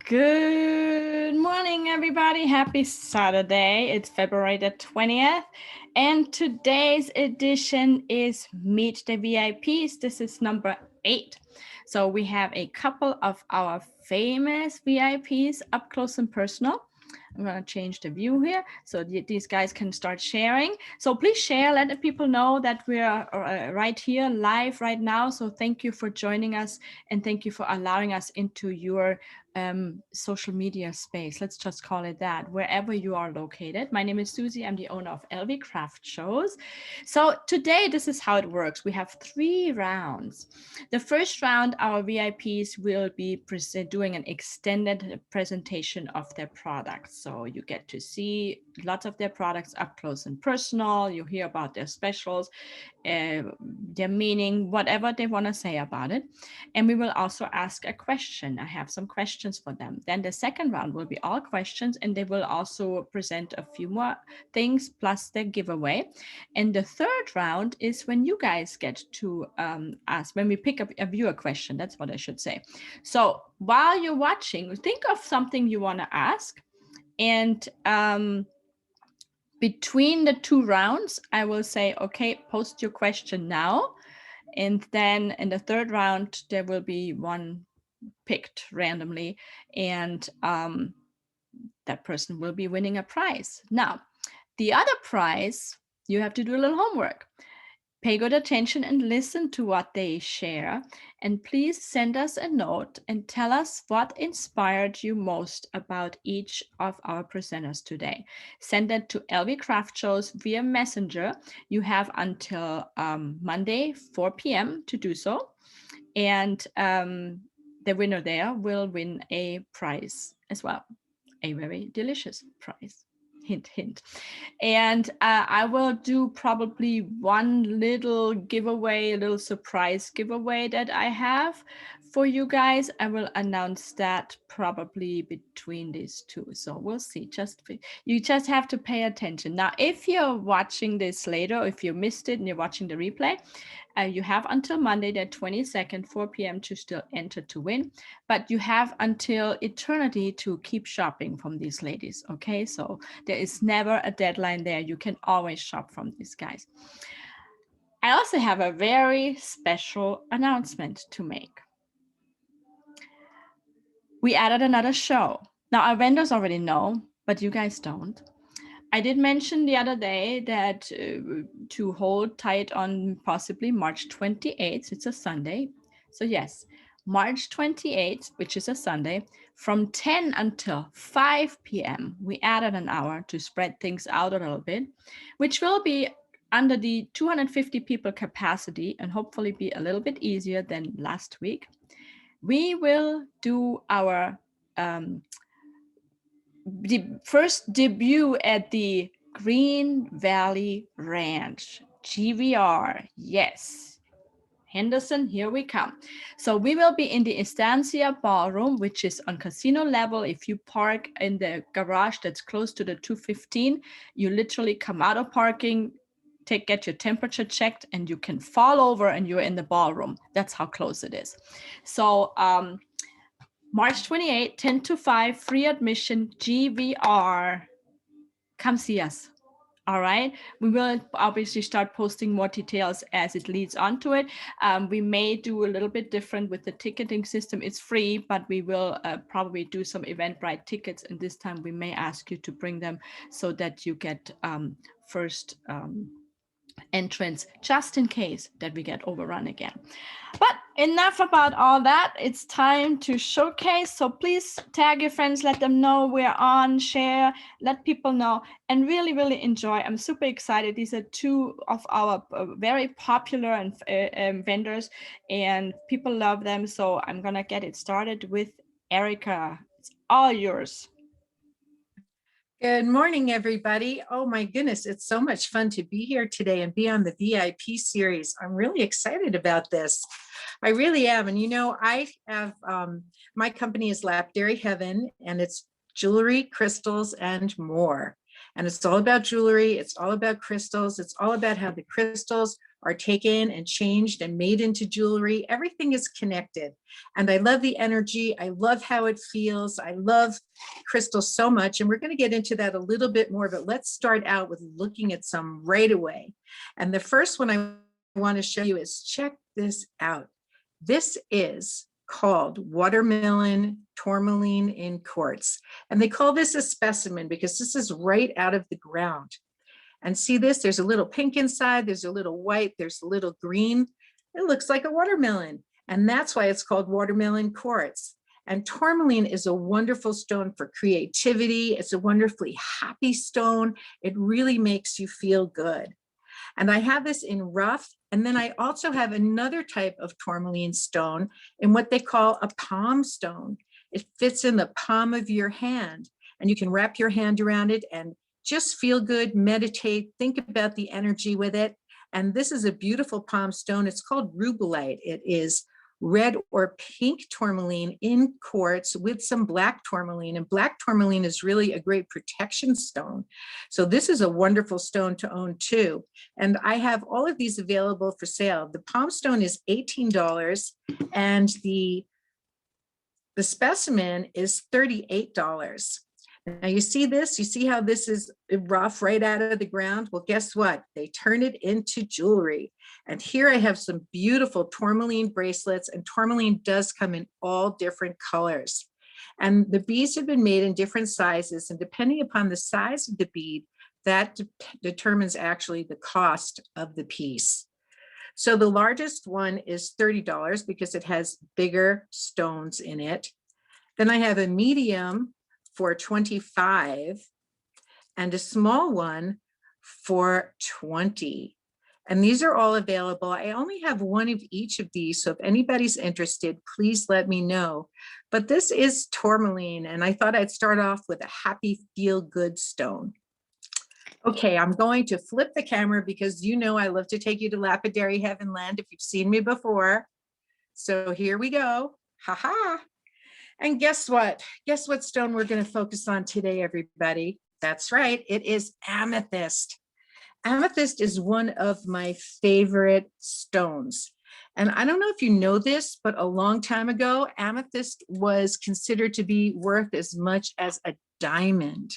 Good morning, everybody. Happy Saturday. It's February the 20th, and today's edition is Meet the VIPs. This is number 8. So we have a couple of our famous VIPs up close and personal. I'm going to change the view here so these guys can start sharing. So please share, let the people know that we are right here live right now. So thank you for joining us and thank you for allowing us into your social media space. Let's just call it that, wherever you are located. My name is Susie. I'm the owner of LV Craft Shows. So today, this is how it works. We have 3 rounds. The first round, our VIPs will be doing an extended presentation of their products. So you get to see lots of their products up close and personal. You hear about their specials, their meaning, whatever they want to say about it. And we will also ask a question. I have some questions for them. Then the second round will be all questions, and they will also present a few more things plus their giveaway. And the third round is when you guys get to ask, when we pick up a viewer question. That's what I should say. So while you're watching, think of something you want to ask. And between the 2 rounds, I will say, okay, post your question now. And then in the third round, there will be one picked randomly, and that person will be winning a prize. Now, the other prize, you have to do a little homework. Pay good attention and listen to what they share. And please send us a note and tell us what inspired you most about each of our presenters today. Send that to LV Craft Shows via Messenger. You have until Monday, 4 p.m. to do so. And the winner there will win a prize as well, a very delicious prize. Hint, hint. And I will do probably one little giveaway, a little surprise giveaway that I have for you guys. I will announce that probably between these 2. So we'll see. You just have to pay attention. Now, if you're watching this later, if you missed it and you're watching the replay, you have until Monday, the 22nd, 4 p.m. to still enter to win. But you have until eternity to keep shopping from these ladies. Okay, so there is never a deadline there. You can always shop from these guys. I also have a very special announcement to make. We added another show. Now, our vendors already know, but you guys don't. I did mention the other day that to hold tight on possibly March 28th, it's a Sunday. So yes, March 28th, which is a Sunday, from 10 until 5 p.m., we added an hour to spread things out a little bit, which will be under the 250 people capacity and hopefully be a little bit easier than last week. We will do our the first debut at the Green Valley Ranch, GVR. Yes, Henderson, here we come. So we will be in the Estancia Ballroom, which is on casino level. If you park in the garage that's close to the 215, you literally come out of parking, get your temperature checked, and you can fall over and you're in the ballroom. That's how close it is. So March 28, 10 to 5, free admission, GVR. Come see us. All right. We will obviously start posting more details as it leads onto it. We may do a little bit different with the ticketing system. It's free, but we will probably do some Eventbrite tickets. And this time we may ask you to bring them so that you get first entrance, just in case that we get overrun again. But enough about all that. It's time to showcase. So please tag your friends, let them know we're on, share, let people know, and really, really enjoy. I'm super excited. These are 2 of our very popular and vendors, and people love them. So I'm going to get it started with Erica. It's all yours. Good morning, everybody. Oh my goodness, it's so much fun to be here today and be on the VIP series. I'm really excited about this. I really am. And you know, I have, my company is Lapidary Heaven, and it's jewelry, crystals, and more. And it's all about jewelry. It's all about crystals. It's all about how the crystals are taken and changed and made into jewelry. Everything is connected. And I love the energy. I love how it feels. I love crystals so much. And we're going to get into that a little bit more, but let's start out with looking at some right away. And the first one I want to show you is, check this out. This is called watermelon tourmaline in quartz. And they call this a specimen because this is right out of the ground. And see this, there's a little pink inside, there's a little white, there's a little green. It looks like a watermelon. And that's why it's called watermelon quartz. And tourmaline is a wonderful stone for creativity. It's a wonderfully happy stone. It really makes you feel good. And I have this in rough. And then I also have another type of tourmaline stone in what they call a palm stone. It fits in the palm of your hand, and you can wrap your hand around it and just feel good, meditate, think about the energy with it. And this is a beautiful palm stone. It's called rubellite. It is red or pink tourmaline in quartz with some black tourmaline. And black tourmaline is really a great protection stone. So this is a wonderful stone to own too. And I have all of these available for sale. The palm stone is $18 and the specimen is $38. Now you see this, you see how this is rough right out of the ground? Well, guess what? They turn it into jewelry. And here I have some beautiful tourmaline bracelets, and tourmaline does come in all different colors. And the beads have been made in different sizes, and depending upon the size of the bead, that determines actually the cost of the piece. So the largest one is $30 because it has bigger stones in it. Then I have a medium for $25 and a small one for $20. And these are all available. I only have one of each of these, so if anybody's interested, please let me know. But this is tourmaline, and I thought I'd start off with a happy, feel-good stone. Okay, I'm going to flip the camera because you know I love to take you to lapidary heaven land if you've seen me before. So here we go. Ha ha. And guess what? Guess what stone we're going to focus on today, everybody? That's right. It is amethyst. Amethyst is one of my favorite stones. And I don't know if you know this, but a long time ago, amethyst was considered to be worth as much as a diamond.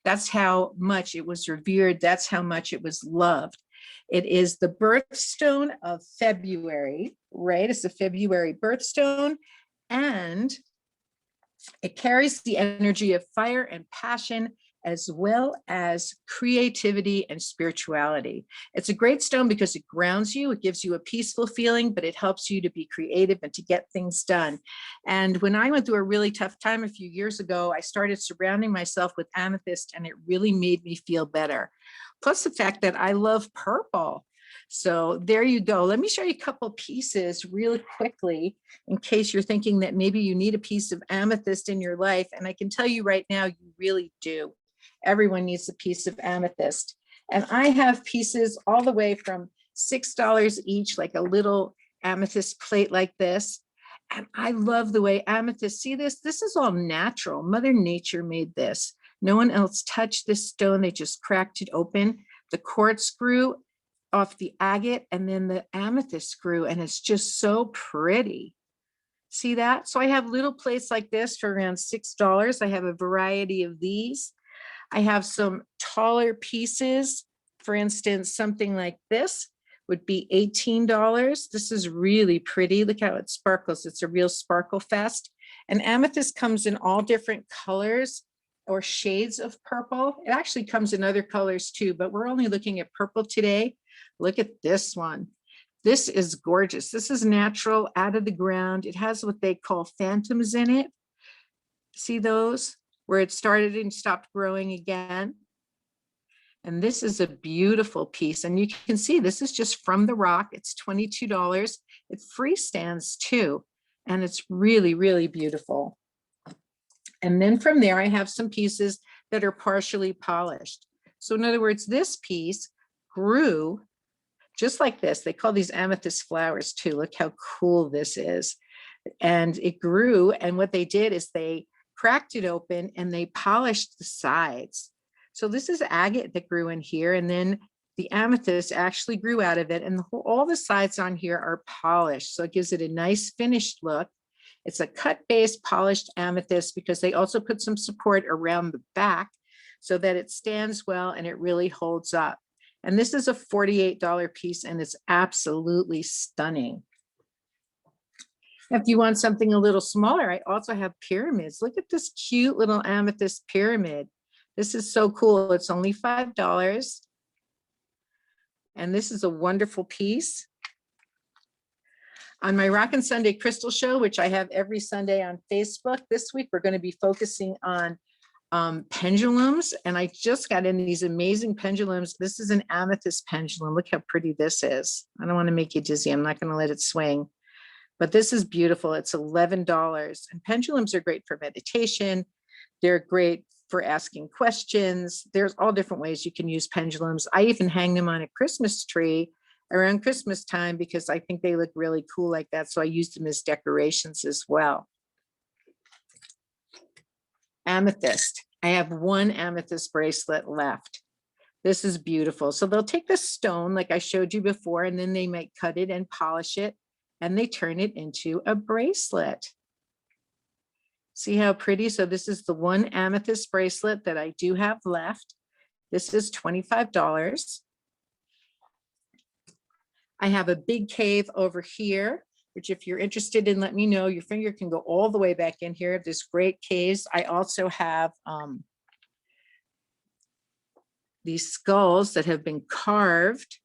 That's how much it was revered. That's how much it was loved. It is the birthstone of February, right? It's a February birthstone. And it carries the energy of fire and passion, as well as creativity and spirituality. It's a great stone because it grounds you, it gives you a peaceful feeling, but it helps you to be creative and to get things done. And when I went through a really tough time a few years ago, I started surrounding myself with amethyst, and it really made me feel better. Plus the fact that I love purple. So there you go. Let me show you a couple pieces really quickly in case you're thinking that maybe you need a piece of amethyst in your life. And I can tell you right now, you really do. Everyone needs a piece of amethyst. And I have pieces all the way from $6 each, like a little amethyst plate like this. And I love the way amethyst, see this? This is all natural. Mother Nature made this. No one else touched this stone. They just cracked it open. The quartz grew off the agate, and then the amethyst grew, and it's just so pretty. See that? So I have little plates like this for around $6. I have a variety of these. I have some taller pieces. For instance, something like this would be $18. This is really pretty. Look how it sparkles. It's a real sparkle fest. And amethyst comes in all different colors or shades of purple. It actually comes in other colors too, but we're only looking at purple today. Look at this one. This is gorgeous. This is natural, out of the ground. It has what they call phantoms in it. See those? Where it started and stopped growing again. And this is a beautiful piece. And you can see this is just from the rock. It's $22. It freestands too. And it's really, really beautiful. And then from there, I have some pieces that are partially polished. So in other words, this piece grew just like this. They call these amethyst flowers too. Look how cool this is. And it grew. And what they did is they cracked it open and they polished the sides. So this is agate that grew in here, and then the amethyst actually grew out of it, and all the sides on here are polished. So it gives it a nice finished look. It's a cut-based polished amethyst because they also put some support around the back so that it stands well and it really holds up. And this is a $48 piece, and it's absolutely stunning. If you want something a little smaller, I also have pyramids. Look at this cute little amethyst pyramid. This is so cool. It's only $5. And this is a wonderful piece. On my Rockin' Sunday Crystal Show, which I have every Sunday on Facebook, this week we're going to be focusing on pendulums. And I just got in these amazing pendulums. This is an amethyst pendulum. Look how pretty this is. I don't want to make you dizzy. I'm not going to let it swing. But this is beautiful. It's $11. And pendulums are great for meditation. They're great for asking questions. There's all different ways you can use pendulums. I even hang them on a Christmas tree around Christmas time because I think they look really cool like that. So I use them as decorations as well. Amethyst. I have one amethyst bracelet left. This is beautiful. So they'll take the stone like I showed you before, and then they might cut it and polish it, and they turn it into a bracelet. See how pretty? So this is the one amethyst bracelet that I do have left. This is $25. I have a big cave over here, which if you're interested in, let me know. Your finger can go all the way back in here. There's great caves. I also have these skulls that have been carved.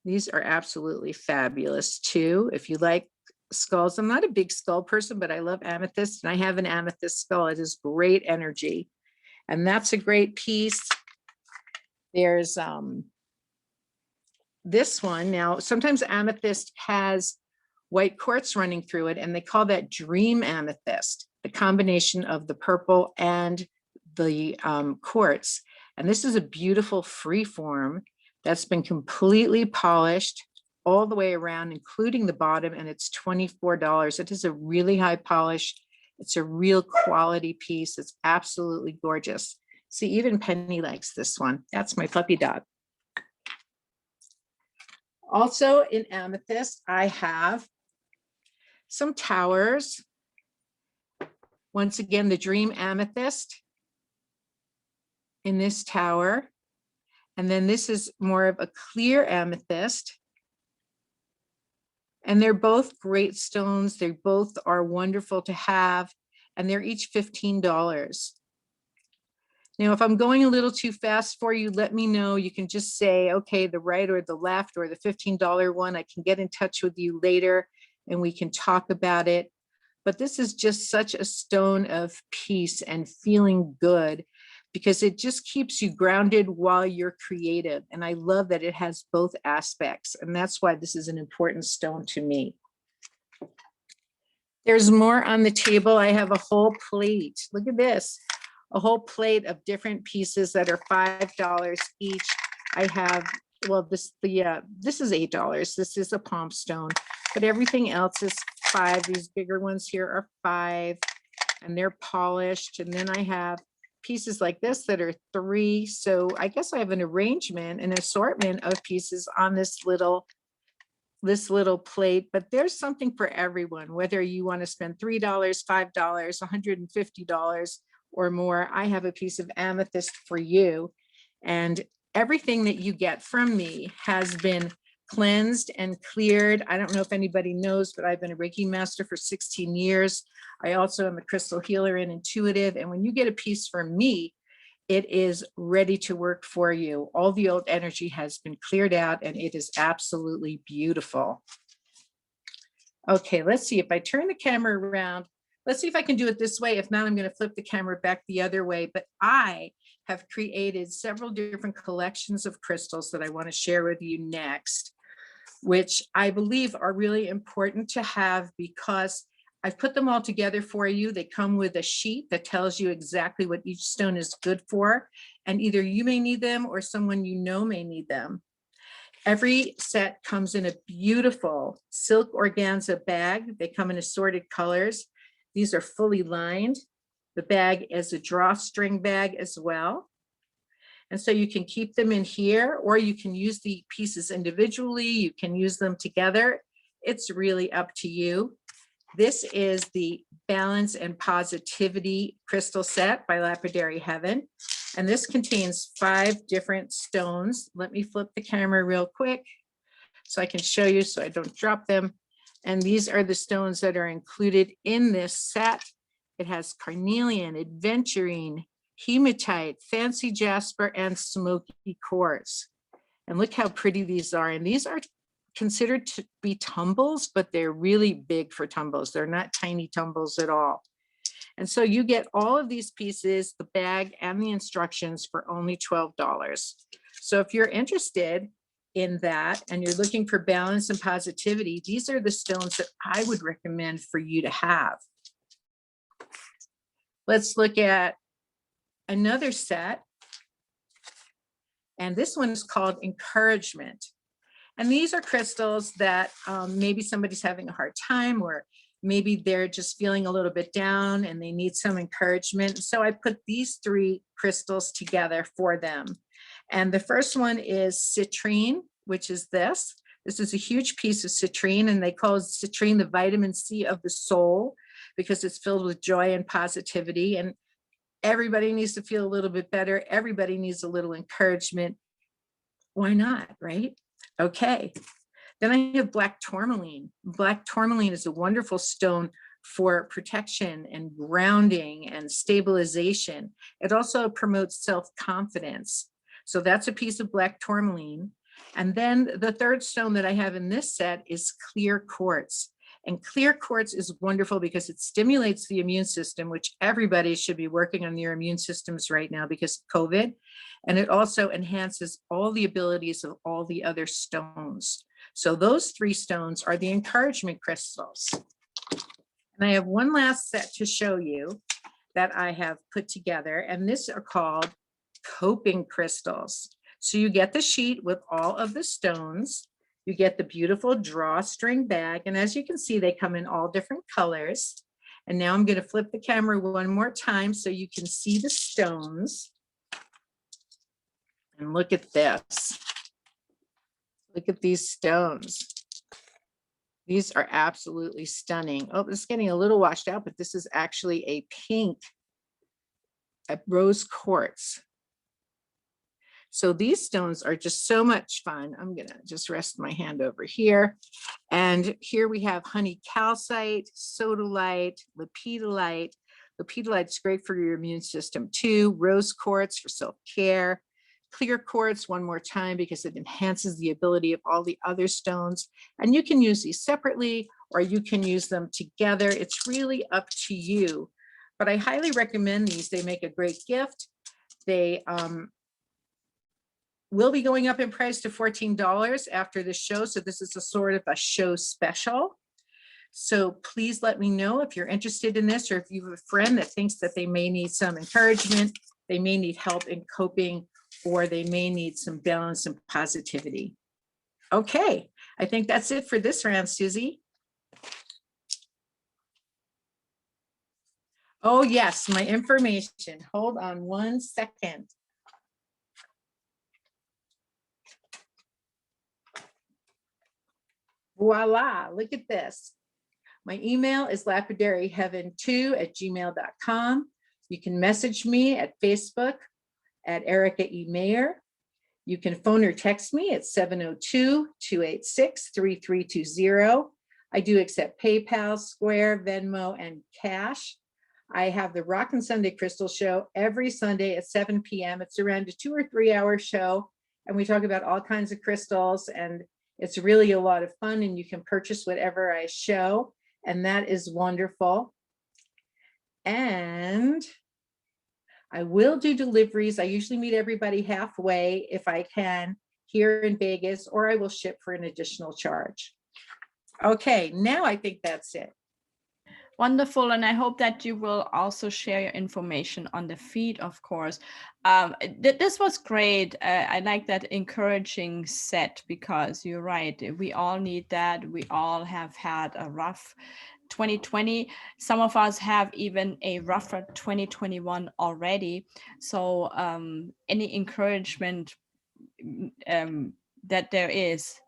These are absolutely fabulous too. If you like skulls, I'm not a big skull person, but I love amethyst, and I have an amethyst skull. It is great energy. And that's a great piece. There's this one. Now, sometimes amethyst has white quartz running through it, and they call that dream amethyst, the combination of the purple and the quartz. And this is a beautiful free form that's been completely polished all the way around, including the bottom, and it's $24. It is a really high polish. It's a real quality piece. It's absolutely gorgeous. See, even Penny likes this one. That's my puppy dog. Also in amethyst, I have some towers. Once again, the dream amethyst in this tower. And then this is more of a clear amethyst. And they're both great stones. They both are wonderful to have, and they're each $15. Now, if I'm going a little too fast for you, let me know. You can just say, okay, the right or the left or the $15 one. I can get in touch with you later and we can talk about it. But this is just such a stone of peace and feeling good, because it just keeps you grounded while you're creative. And I love that it has both aspects. And that's why this is an important stone to me. There's more on the table. I have a whole plate. Look at this. A whole plate of different pieces that are $5 each. I have, well, this is $8. This is a palm stone, but everything else is $5. These bigger ones here are $5, and they're polished. And then I have pieces like this that are $3. So I guess I have an arrangement, an assortment of pieces on this little plate, but there's something for everyone, whether you want to spend $3, $5, $150 or more. I have a piece of amethyst for you, and everything that you get from me has been cleansed and cleared. I don't know if anybody knows, but I've been a Reiki master for 16 years. I also am a crystal healer and intuitive. And when you get a piece from me, it is ready to work for you. All the old energy has been cleared out, and it is absolutely beautiful. Okay, let's see if I turn the camera around. Let's see if I can do it this way. If not, I'm going to flip the camera back the other way. But I have created several different collections of crystals that I want to share with you next, which I believe are really important to have because I've put them all together for you. They come with a sheet that tells you exactly what each stone is good for, and either you may need them or someone you know may need them. Every set comes in a beautiful silk organza bag. They come in assorted colors. These are fully lined. the bag as a drawstring bag as well. And so you can keep them in here, or you can use the pieces individually. You can use them together. It's really up to you. This is the Balance and Positivity crystal set by Lapidary Heaven. And this contains 5 different stones. Let me flip the camera real quick so I can show you so I don't drop them. And these are the stones that are included in this set. It has carnelian, aventurine, hematite, fancy jasper, and smoky quartz. And look how pretty these are. And these are considered to be tumbles, but they're really big for tumbles. They're not tiny tumbles at all. And so you get all of these pieces, the bag and the instructions for only $12. So if you're interested in that and you're looking for balance and positivity, these are the stones that I would recommend for you to have. Let's look at another set. And this one is called Encouragement. And these are crystals that maybe somebody's having a hard time, or maybe they're just feeling a little bit down and they need some encouragement. So I put these 3 crystals together for them. And the first one is citrine, which is this. This is a huge piece of citrine, and they call citrine the vitamin C of the soul because it's filled with joy and positivity. And everybody needs to feel a little bit better. Everybody needs a little encouragement. Why not, right? Okay. Then I have black tourmaline. Black tourmaline is a wonderful stone for protection and grounding and stabilization. It also promotes self-confidence. So that's a piece of black tourmaline. And then the third stone that I have in this set is clear quartz. And clear quartz is wonderful because it stimulates the immune system, which everybody should be working on their immune systems right now because of COVID. And it also enhances all the abilities of all the other stones. So those 3 stones are the encouragement crystals. And I have one last set to show you that I have put together, and these are called coping crystals. So you get the sheet with all of the stones. You get the beautiful drawstring bag. And as you can see, they come in all different colors. And now I'm going to flip the camera one more time so you can see the stones. And look at this. Look at these stones. These are absolutely stunning. Oh, it's getting a little washed out, but this is actually a pink, a rose quartz. So these stones are just so much fun. I'm gonna just rest my hand over here. And here we have honey calcite, sodalite, lepidolite. Lepidolite is great for your immune system too. Rose quartz for self-care. Clear quartz one more time because it enhances the ability of all the other stones. And you can use these separately or you can use them together. It's really up to you. But I highly recommend these. They make a great gift. They will be going up in price to $14 after the show. So this is a sort of a show special. So please let me know if you're interested in this, or if you have a friend that thinks that they may need some encouragement, they may need help in coping, or they may need some balance and positivity. Okay, I think that's it for this round, Susie. Oh yes, my information. Hold on one second. Voila, look at this. My email is lapidaryheaven2@gmail.com. You can message me at Facebook at Erica E. Mayer. You can phone or text me at 702-286-3320. I do accept PayPal, Square, Venmo, and Cash. I have the Rockin' Sunday Crystal Show every Sunday at 7 p.m. It's around a 2 or 3 hour show, and we talk about all kinds of crystals, and it's really a lot of fun, and you can purchase whatever I show, and that is wonderful. And I will do deliveries. I usually meet everybody halfway if I can here in Vegas, or I will ship for an additional charge. Okay, now I think that's it. Wonderful. And I hope that you will also share your information on the feed, of course. This was great. I like that encouraging set, because you're right. We all need that. We all have had a rough 2020. Some of us have even a rougher 2021 already. So any encouragement that there is,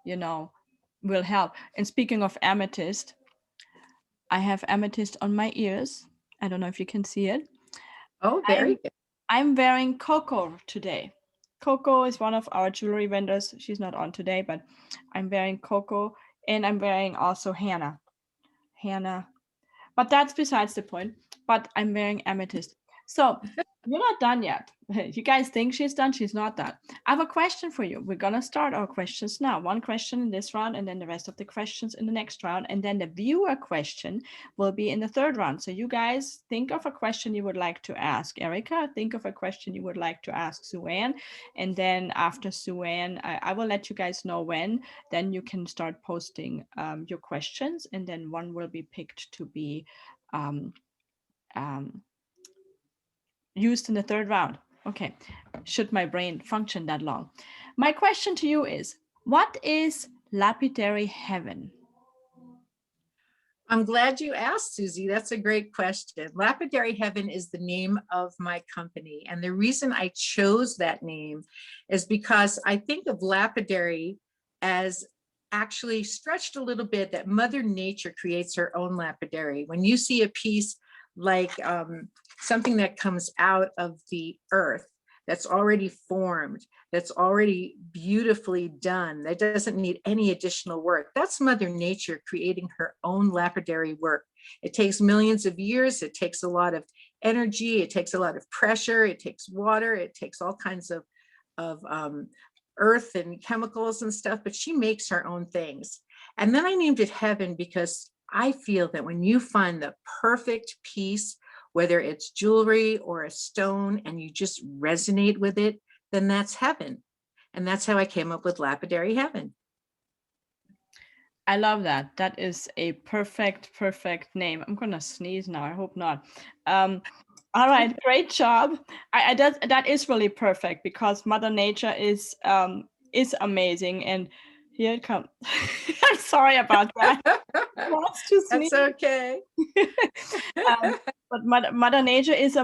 will help. And speaking of amethyst, I have amethyst on my ears. I don't know if you can see it. Oh, very good. I'm wearing Coco today. Coco is one of our jewelry vendors. She's not on today, but I'm wearing Coco, and I'm wearing also Hannah. But that's besides the point. But I'm wearing amethyst. So you're not done yet. You guys think she's done? She's not done. I have a question for you. We're gonna start our questions now. One question in this round, and then the rest of the questions in the next round, and then the viewer question will be in the third round. So you guys think of a question you would like to ask Erica. Think of a question you would like to ask Sue-Ann, and then after Sue-Ann, I will let you guys know when. Then you can start posting your questions, and then one will be picked to be used in the third round. Okay, should my brain function that long? My question to you is, what is lapidary heaven? I'm glad you asked, Susie. That's a great question. Lapidary Heaven is the name of my company. And the reason I chose that name is because I think of lapidary as actually stretched a little bit, that Mother Nature creates her own lapidary. When you see a piece like something that comes out of the earth, that's already formed, that's already beautifully done, that doesn't need any additional work. That's Mother Nature creating her own lapidary work. It takes millions of years. It takes a lot of energy. It takes a lot of pressure. It takes water. It takes all kinds of earth and chemicals and stuff, but she makes her own things. And then I named it Heaven because I feel that when you find the perfect piece, whether it's jewelry or a stone, and you just resonate with it, then that's heaven. And that's how I came up with Lapidary Heaven. I love that. That is a perfect name. I'm gonna sneeze now. I hope not. All right, great job. That is really perfect because Mother Nature is amazing, and here it comes. I'm sorry about that. That's okay. But Mother Nature is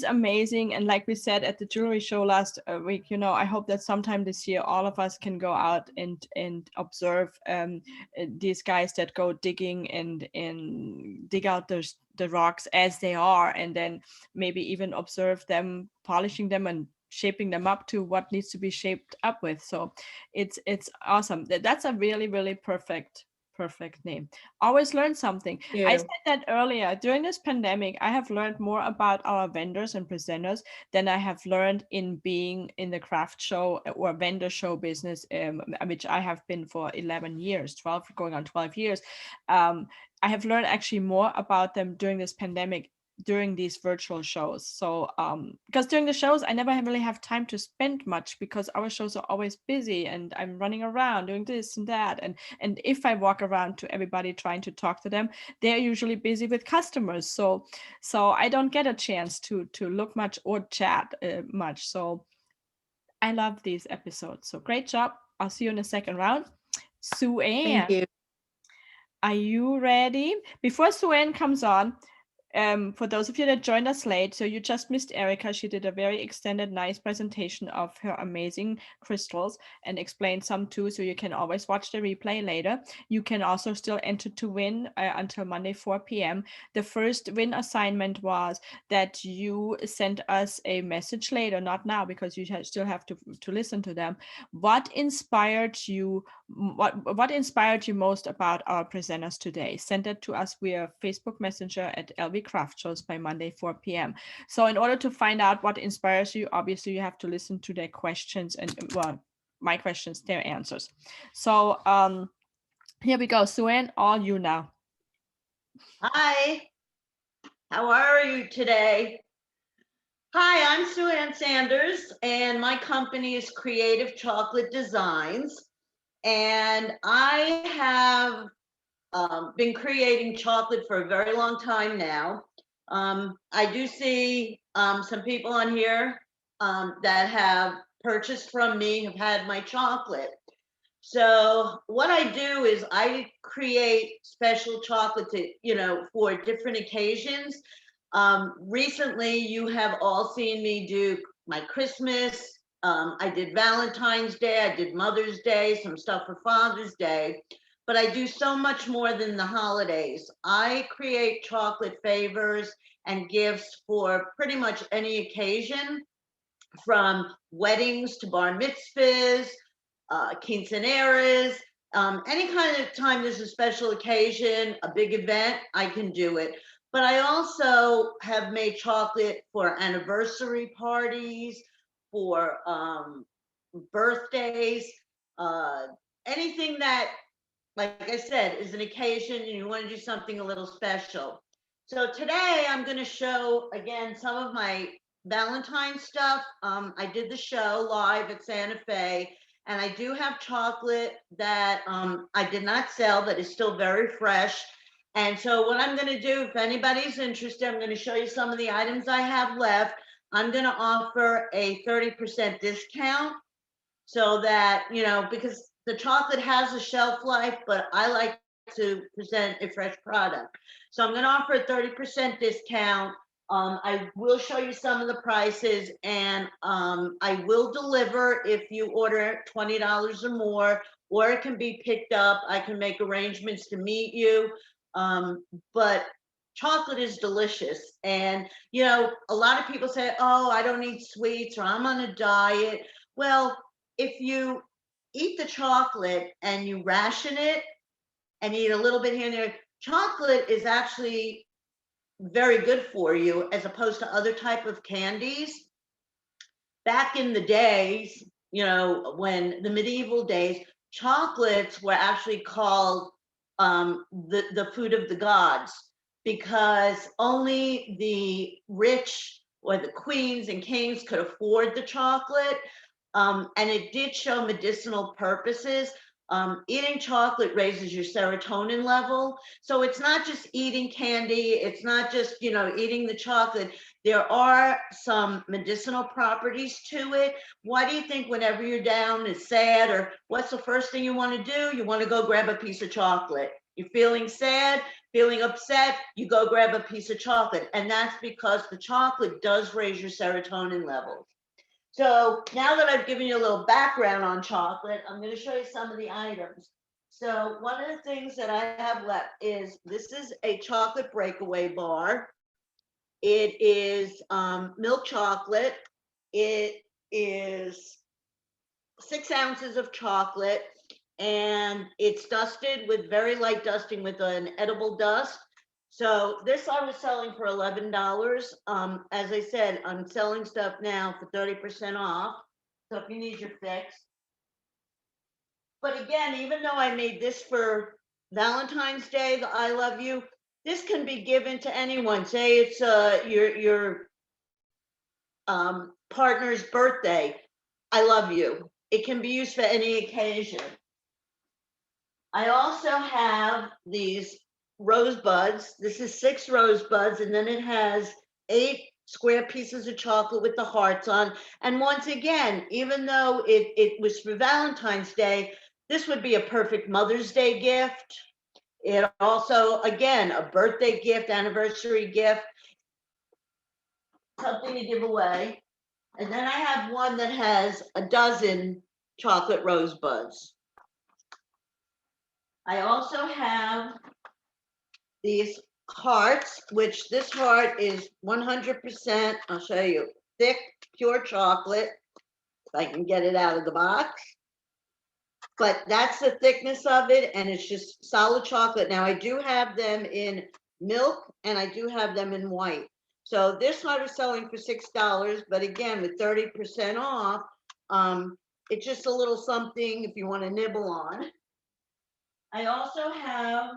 amazing, and like we said at the jewelry show last week, I hope that sometime this year all of us can go out and observe these guys that go digging and dig out the rocks as they are, and then maybe even observe them polishing them and shaping them up to what needs to be shaped up with. So it's awesome. That's a really perfect name. Always learn something. Yeah. I said that earlier. During this pandemic, I have learned more about our vendors and presenters than I have learned in being in the craft show or vendor show business, which I have been for 11 years, 12, going on 12 years. I have learned actually more about them during this pandemic, during these virtual shows. So because during the shows I never really have time to spend much because our shows are always busy and I'm running around doing this and that, and if I walk around to everybody trying to talk to them, they're usually busy with customers, so I don't get a chance to look much or chat much. So I love these episodes. So great job. I'll see you in the second round. Sue-Ann, Thank you. are you ready? Before Sue-Ann comes on, for those of you that joined us late, so you just missed Erica. She did a very extended, nice presentation of her amazing crystals and explained some too, so you can always watch the replay later. You can also still enter to win until Monday, 4 p.m. The first win assignment was that you sent us a message later, not now because you still have to listen to them. What inspired you? What inspired you most about our presenters today? Send it to us via Facebook Messenger at LV Craft Shows by Monday, 4 p.m. So in order to find out what inspires you, obviously you have to listen to their questions and, well, my questions, their answers. So here we go. Sue-Ann, all you now. Hi, how are you today? Hi, I'm Sue-Ann Sanders, and my company is Creative Chocolate Designs. And I have been creating chocolate for a very long time now. I do see some people on here that have purchased from me, have had my chocolate. So what I do is I create special chocolate to, for different occasions. Recently, you have all seen me do my Christmas. I did Valentine's Day. I did Mother's Day, some stuff for Father's Day. But I do so much more than the holidays. I create chocolate favors and gifts for pretty much any occasion, from weddings to bar mitzvahs, quinceaneras, any kind of time there's a special occasion, a big event, I can do it. But I also have made chocolate for anniversary parties, for birthdays, anything that, like I said, is an occasion and you want to do something a little special. So today I'm going to show again some of my Valentine stuff. I did the show live at Santa Fe, and I do have chocolate that I did not sell that is still very fresh. And so what I'm going to do, if anybody's interested, I'm going to show you some of the items I have left. I'm going to offer a 30% discount so that, because the chocolate has a shelf life, but I like to present a fresh product. So I'm going to offer a 30% discount. I will show you some of the prices, and I will deliver if you order $20 or more, or it can be picked up. I can make arrangements to meet you. But chocolate is delicious. And, a lot of people say, oh, I don't eat sweets, or I'm on a diet. Well, if you eat the chocolate and you ration it and eat a little bit here and there, chocolate is actually very good for you as opposed to other type of candies. Back in the days, when the medieval days, chocolates were actually called the food of the gods, because only the rich or the queens and kings could afford the chocolate. And it did show medicinal purposes. Eating chocolate raises your serotonin level. So it's not just eating candy. It's not just, eating the chocolate. There are some medicinal properties to it. Why do you think whenever you're down and sad, or what's the first thing you want to do? You want to go grab a piece of chocolate. You're feeling sad, feeling upset, you go grab a piece of chocolate. And that's because the chocolate does raise your serotonin levels. So now that I've given you a little background on chocolate, I'm going to show you some of the items. So one of the things that I have left is, this is a chocolate breakaway bar. It is milk chocolate. It is 6 ounces of chocolate, and it's dusted with very light dusting with an edible dust. So this I was selling for $11. As I said, I'm selling stuff now for 30% off. So if you need your fix. But again, even though I made this for Valentine's Day, the I love you, this can be given to anyone. Say it's your partner's birthday. I love you. It can be used for any occasion. I also have these rosebuds. This is 6 rosebuds, and then it has 8 square pieces of chocolate with the hearts on. And once again, even though it was for Valentine's Day, this would be a perfect Mother's Day gift. It also, again, a birthday gift, anniversary gift, something to give away. And then I have one that has a dozen chocolate rosebuds. I also have these hearts, which this heart is 100%, I'll show you, thick, pure chocolate, if I can get it out of the box. But that's the thickness of it, and it's just solid chocolate. Now, I do have them in milk, and I do have them in white. So this heart is selling for $6, but again, with 30% off, it's just a little something if you want to nibble on. I also have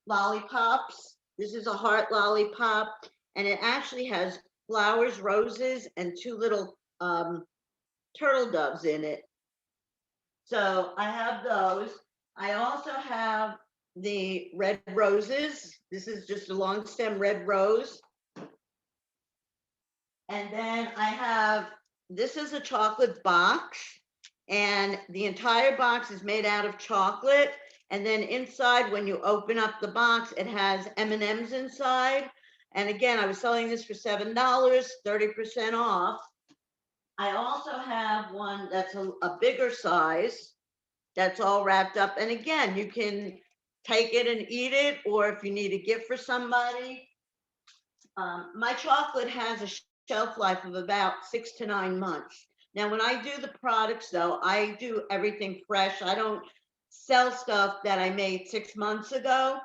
lollipops. This is a heart lollipop, and it actually has flowers, roses, and 2 little turtle doves in it. So I have those. I also have the red roses. This is just a long stem red rose. And then I have, this is a chocolate box. And the entire box is made out of chocolate. And then inside, when you open up the box, it has M&Ms inside. And again, I was selling this for $7, 30% off. I also have one that's a bigger size that's all wrapped up. And again, you can take it and eat it, or if you need a gift for somebody. My chocolate has a shelf life of about 6 to 9 months. Now, when I do the products, though, I do everything fresh. I don't sell stuff that I made 6 months ago.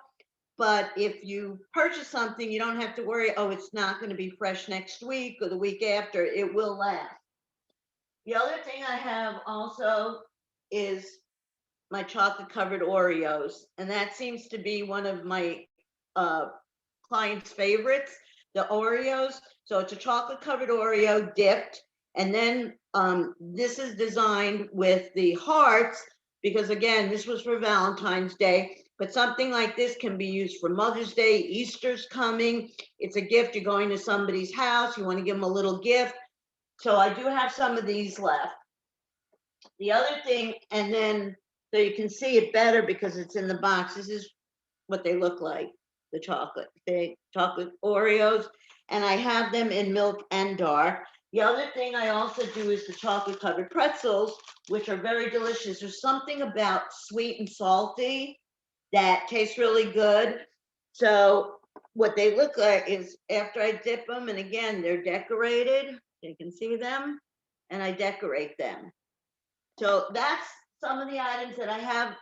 But if you purchase something, you don't have to worry, oh, it's not going to be fresh next week or the week after. It will last. The other thing I have also is my chocolate covered Oreos. And that seems to be one of my clients' favorites, the Oreos. So it's a chocolate covered Oreo dipped. And then this is designed with the hearts, because again, this was for Valentine's Day. But something like this can be used for Mother's Day. Easter's coming. It's a gift. You're going to somebody's house. You want to give them a little gift. So I do have some of these left. The other thing, and then so you can see it better because it's in the box. This is what they look like, the chocolate Oreos. And I have them in milk and dark. The other thing I also do is the chocolate covered pretzels, which are very delicious. There's something about sweet and salty that tastes really good. So what they look like is after I dip them, and again, they're decorated. You can see them, and I decorate them. So that's some of the items that I have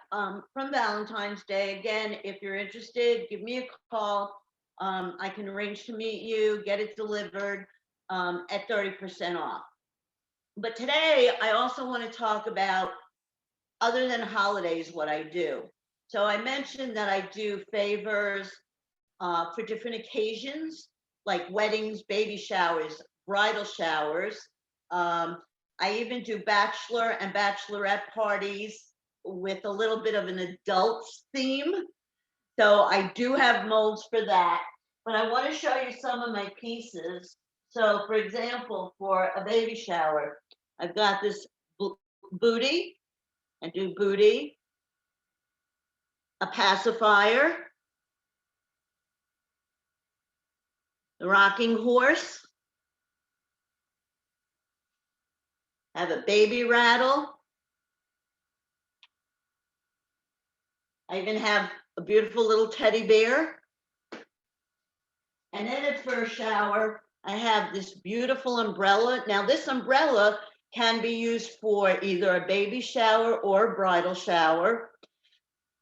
from Valentine's Day. Again, if you're interested, give me a call. I can arrange to meet you, get it delivered at 30% off. But today, I also want to talk about, other than holidays, what I do. So I mentioned that I do favors for different occasions, like weddings, baby showers, bridal showers. I even do bachelor and bachelorette parties with a little bit of an adults theme. So I do have molds for that. But I want to show you some of my pieces. So for example, for a baby shower, I've got this booty. I do booty, a pacifier, the rocking horse, I have a baby rattle. I even have a beautiful little teddy bear. And then for a shower, I have this beautiful umbrella. Now this umbrella can be used for either a baby shower or a bridal shower.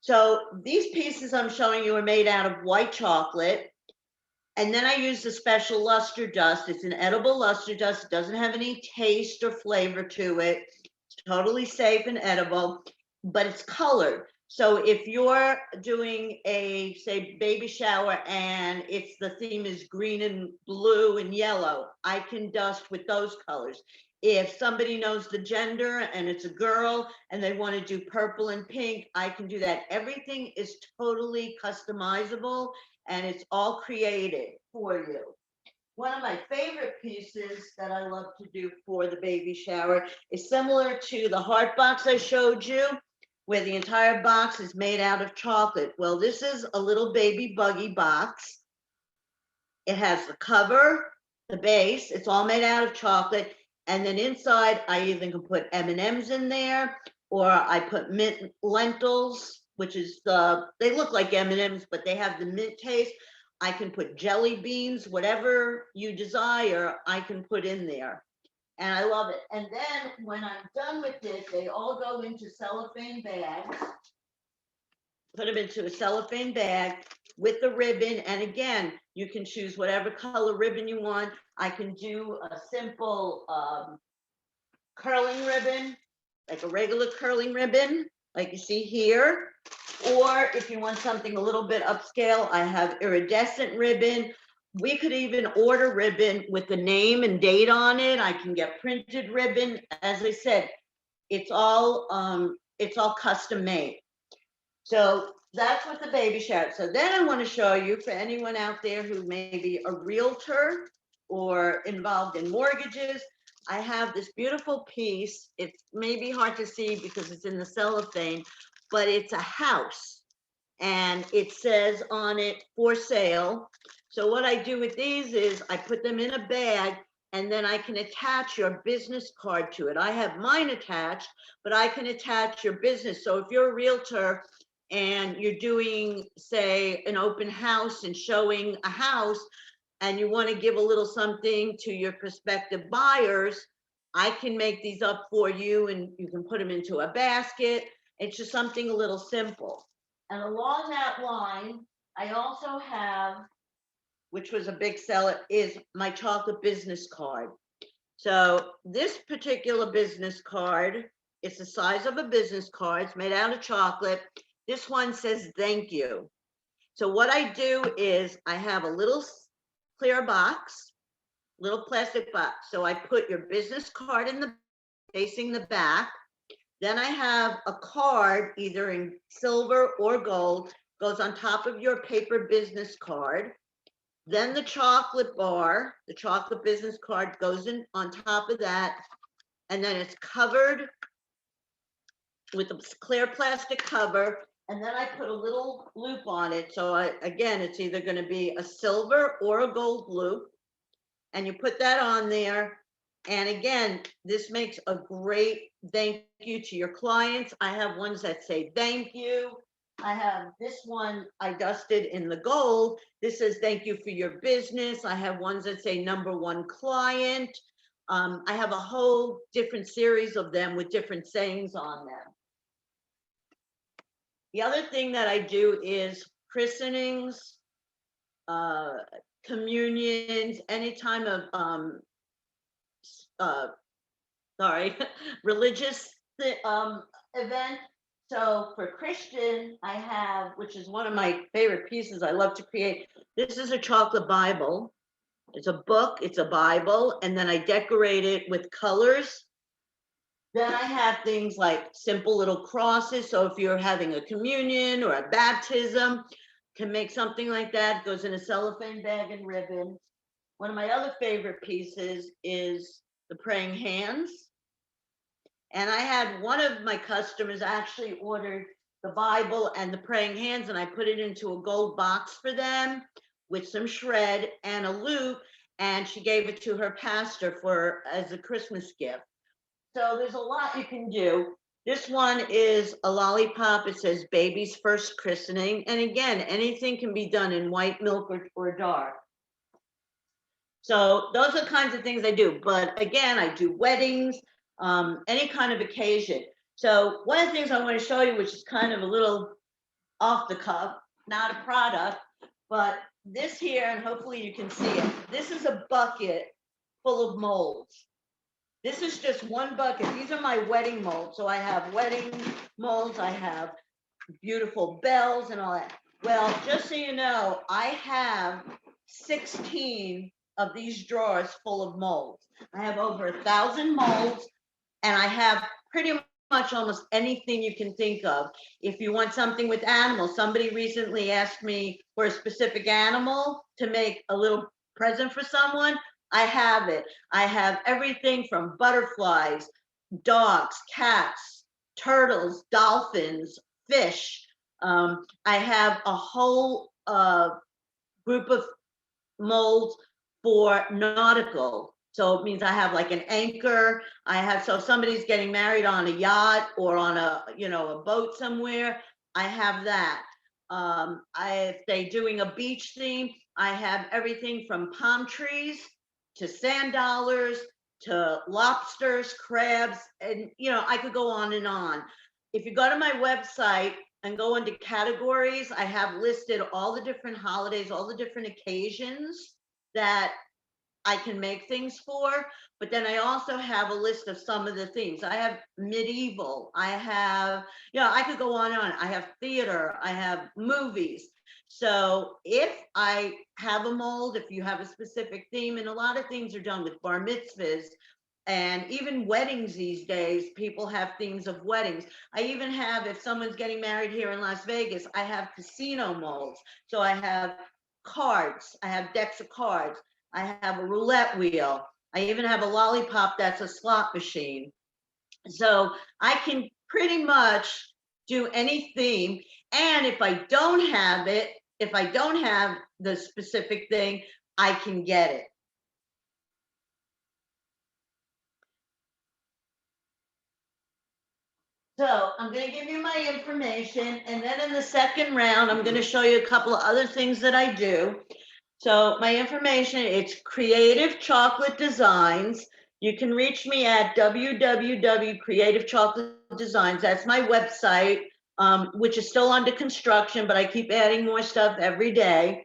So these pieces I'm showing you are made out of white chocolate. And then I use the special luster dust. It's an edible luster dust. It doesn't have any taste or flavor to it. It's totally safe and edible, but it's colored. So if you're doing a, say, baby shower and the theme is green and blue and yellow, I can dust with those colors. If somebody knows the gender and it's a girl and they want to do purple and pink, I can do that. Everything is totally customizable and it's all created for you. One of my favorite pieces that I love to do for the baby shower is similar to the heart box I showed you, where the entire box is made out of chocolate. Well, this is a little baby buggy box. It has the cover, the base, it's all made out of chocolate. And then inside, I even can put M&Ms in there, or I put mint lentils, which is they look like M&Ms, but they have the mint taste. I can put jelly beans, whatever you desire, I can put in there. And I love it. And then when I'm done with it, they all go into cellophane bags. Put them into a cellophane bag with the ribbon. And again, you can choose whatever color ribbon you want. I can do a simple curling ribbon, like a regular curling ribbon, like you see here. Or if you want something a little bit upscale, I have iridescent ribbon. We could even order ribbon with the name and date on it. I can get printed ribbon. As I said, it's all custom made. So that's with the baby shower. So then I want to show you, for anyone out there who may be a realtor or involved in mortgages, I have this beautiful piece. It's maybe hard to see because it's in the cellophane, but it's a house and it says on it for sale. So what I do with these is I put them in a bag and then I can attach your business card to it. I have mine attached, but I can attach your business. So if you're a realtor and you're doing, say, an open house and showing a house, and you want to give a little something to your prospective buyers, I can make these up for you and you can put them into a basket. It's just something a little simple. And along that line, I also have, which was a big seller, is my chocolate business card. So this particular business card, it's the size of a business card. It's made out of chocolate. This one says thank you. So what I do is I have a little clear box, little plastic box. So I put your business card in the facing the back. Then I have a card, either in silver or gold, goes on top of your paper business card. Then the chocolate bar, the chocolate business card goes in on top of that. And then it's covered with a clear plastic cover. And then I put a little loop on it. So again, it's either going to be a silver or a gold loop. And you put that on there. And again, this makes a great thank you to your clients. I have ones that say thank you. I have this one I dusted in the gold. This says thank you for your business. I have ones that say #1 client. I have a whole different series of them with different sayings on them. The other thing that I do is christenings, communions, any time of religious event. So for Christian, I have, which is one of my favorite pieces I love to create. This is a chocolate Bible. It's a book, it's a Bible, and then I decorate it with colors. Then I have things like simple little crosses. So if you're having a communion or a baptism, can make something like that. Goes in a cellophane bag and ribbon. One of my other favorite pieces is the praying hands. And I had one of my customers actually ordered the Bible and the praying hands, and I put it into a gold box for them with some shred and a loop, and she gave it to her pastor for as a Christmas gift. So there's a lot you can do. This one is a lollipop. It says baby's first christening. And again, anything can be done in white milk or dark. So those are the kinds of things I do. But again, I do weddings, any kind of occasion. So one of the things I want to show you, which is kind of a little off the cuff, not a product, but this here, and hopefully you can see it. This is a bucket full of molds. This is just one bucket. These are my wedding molds. So I have wedding molds. I have beautiful bells and all that. Well, just so you know, I have 16 of these drawers full of molds. I have over 1,000 molds, and I have pretty much almost anything you can think of. If you want something with animals, somebody recently asked me for a specific animal to make a little present for someone. I have it. I have everything from butterflies, dogs, cats, turtles, dolphins, fish. I have a whole group of molds for nautical. So it means I have like an anchor. I have, so if somebody's getting married on a yacht or on a, a boat somewhere, I have that. If they're doing a beach theme, I have everything from palm trees to sand dollars to lobsters, crabs, and I could go on and on. If you go to my website and go into categories, I have listed all the different holidays, all the different occasions that I can make things for, but then I also have a list of some of the things. I have medieval, I have, I could go on and on. I have theater, I have movies. So if I have a mold, if you have a specific theme, and a lot of things are done with bar mitzvahs, and even weddings these days, people have themes of weddings. I even have, if someone's getting married here in Las Vegas, I have casino molds. So I have cards, I have decks of cards, I have a roulette wheel, I even have a lollipop that's a slot machine. So I can pretty much do any theme. And if I don't have it, if I don't have the specific thing, I can get it. So I'm going to give you my information, and then in the second round, I'm going to show you a couple of other things that I do. So my information, it's Creative Chocolate Designs. You can reach me at www.creativechocolatedesigns. That's my website, which is still under construction, but I keep adding more stuff every day.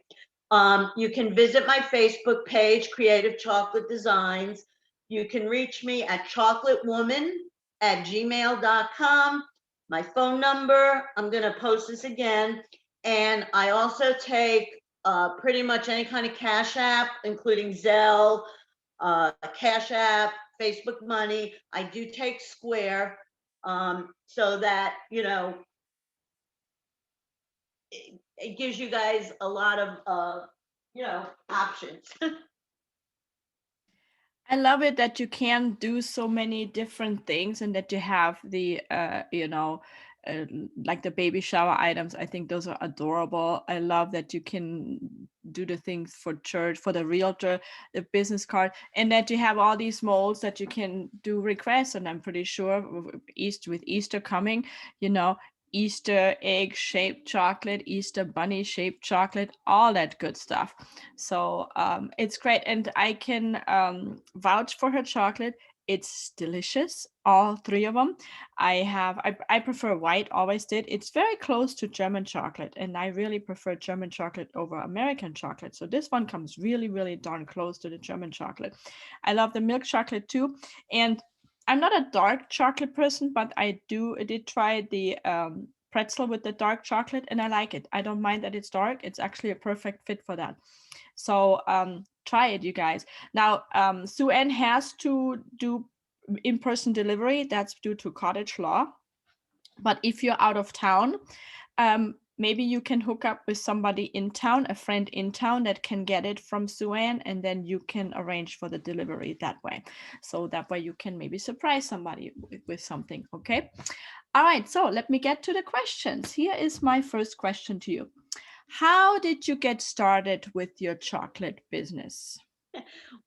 You can visit my Facebook page, Creative Chocolate Designs. You can reach me at chocolatewoman@gmail.com. My phone number, I'm going to post this again. And I also take pretty much any kind of Cash App, including Zelle, Cash App, Facebook Money. I do take Square, so that, you know, it gives you guys a lot of, you know, options. I love it that you can do so many different things and that you have the, like the baby shower items. I think those are adorable. I love that you can do the things for church, for the realtor, the business card, and that you have all these molds that you can do requests. And I'm pretty sure with Easter coming, you know, Easter egg shaped chocolate, Easter bunny shaped chocolate, all that good stuff. So it's great. And I can vouch for her chocolate. It's delicious, all three of them. I prefer white, always did. It's very close to German chocolate, and I really prefer German chocolate over American chocolate. So this one comes really, really darn close to the German chocolate. I love the milk chocolate too. And I'm not a dark chocolate person, but I did try the pretzel with the dark chocolate, and I like it. I don't mind that it's dark. It's actually a perfect fit for that. So try it, you guys. Now, Sue Ann has to do in-person delivery. That's due to cottage law. But if you're out of town, maybe you can hook up with somebody in town, a friend in town that can get it from Sue Ann, and then you can arrange for the delivery that way. So that way you can maybe surprise somebody with something, okay? All right, so let me get to the questions. Here is my first question to you. How did you get started with your chocolate business?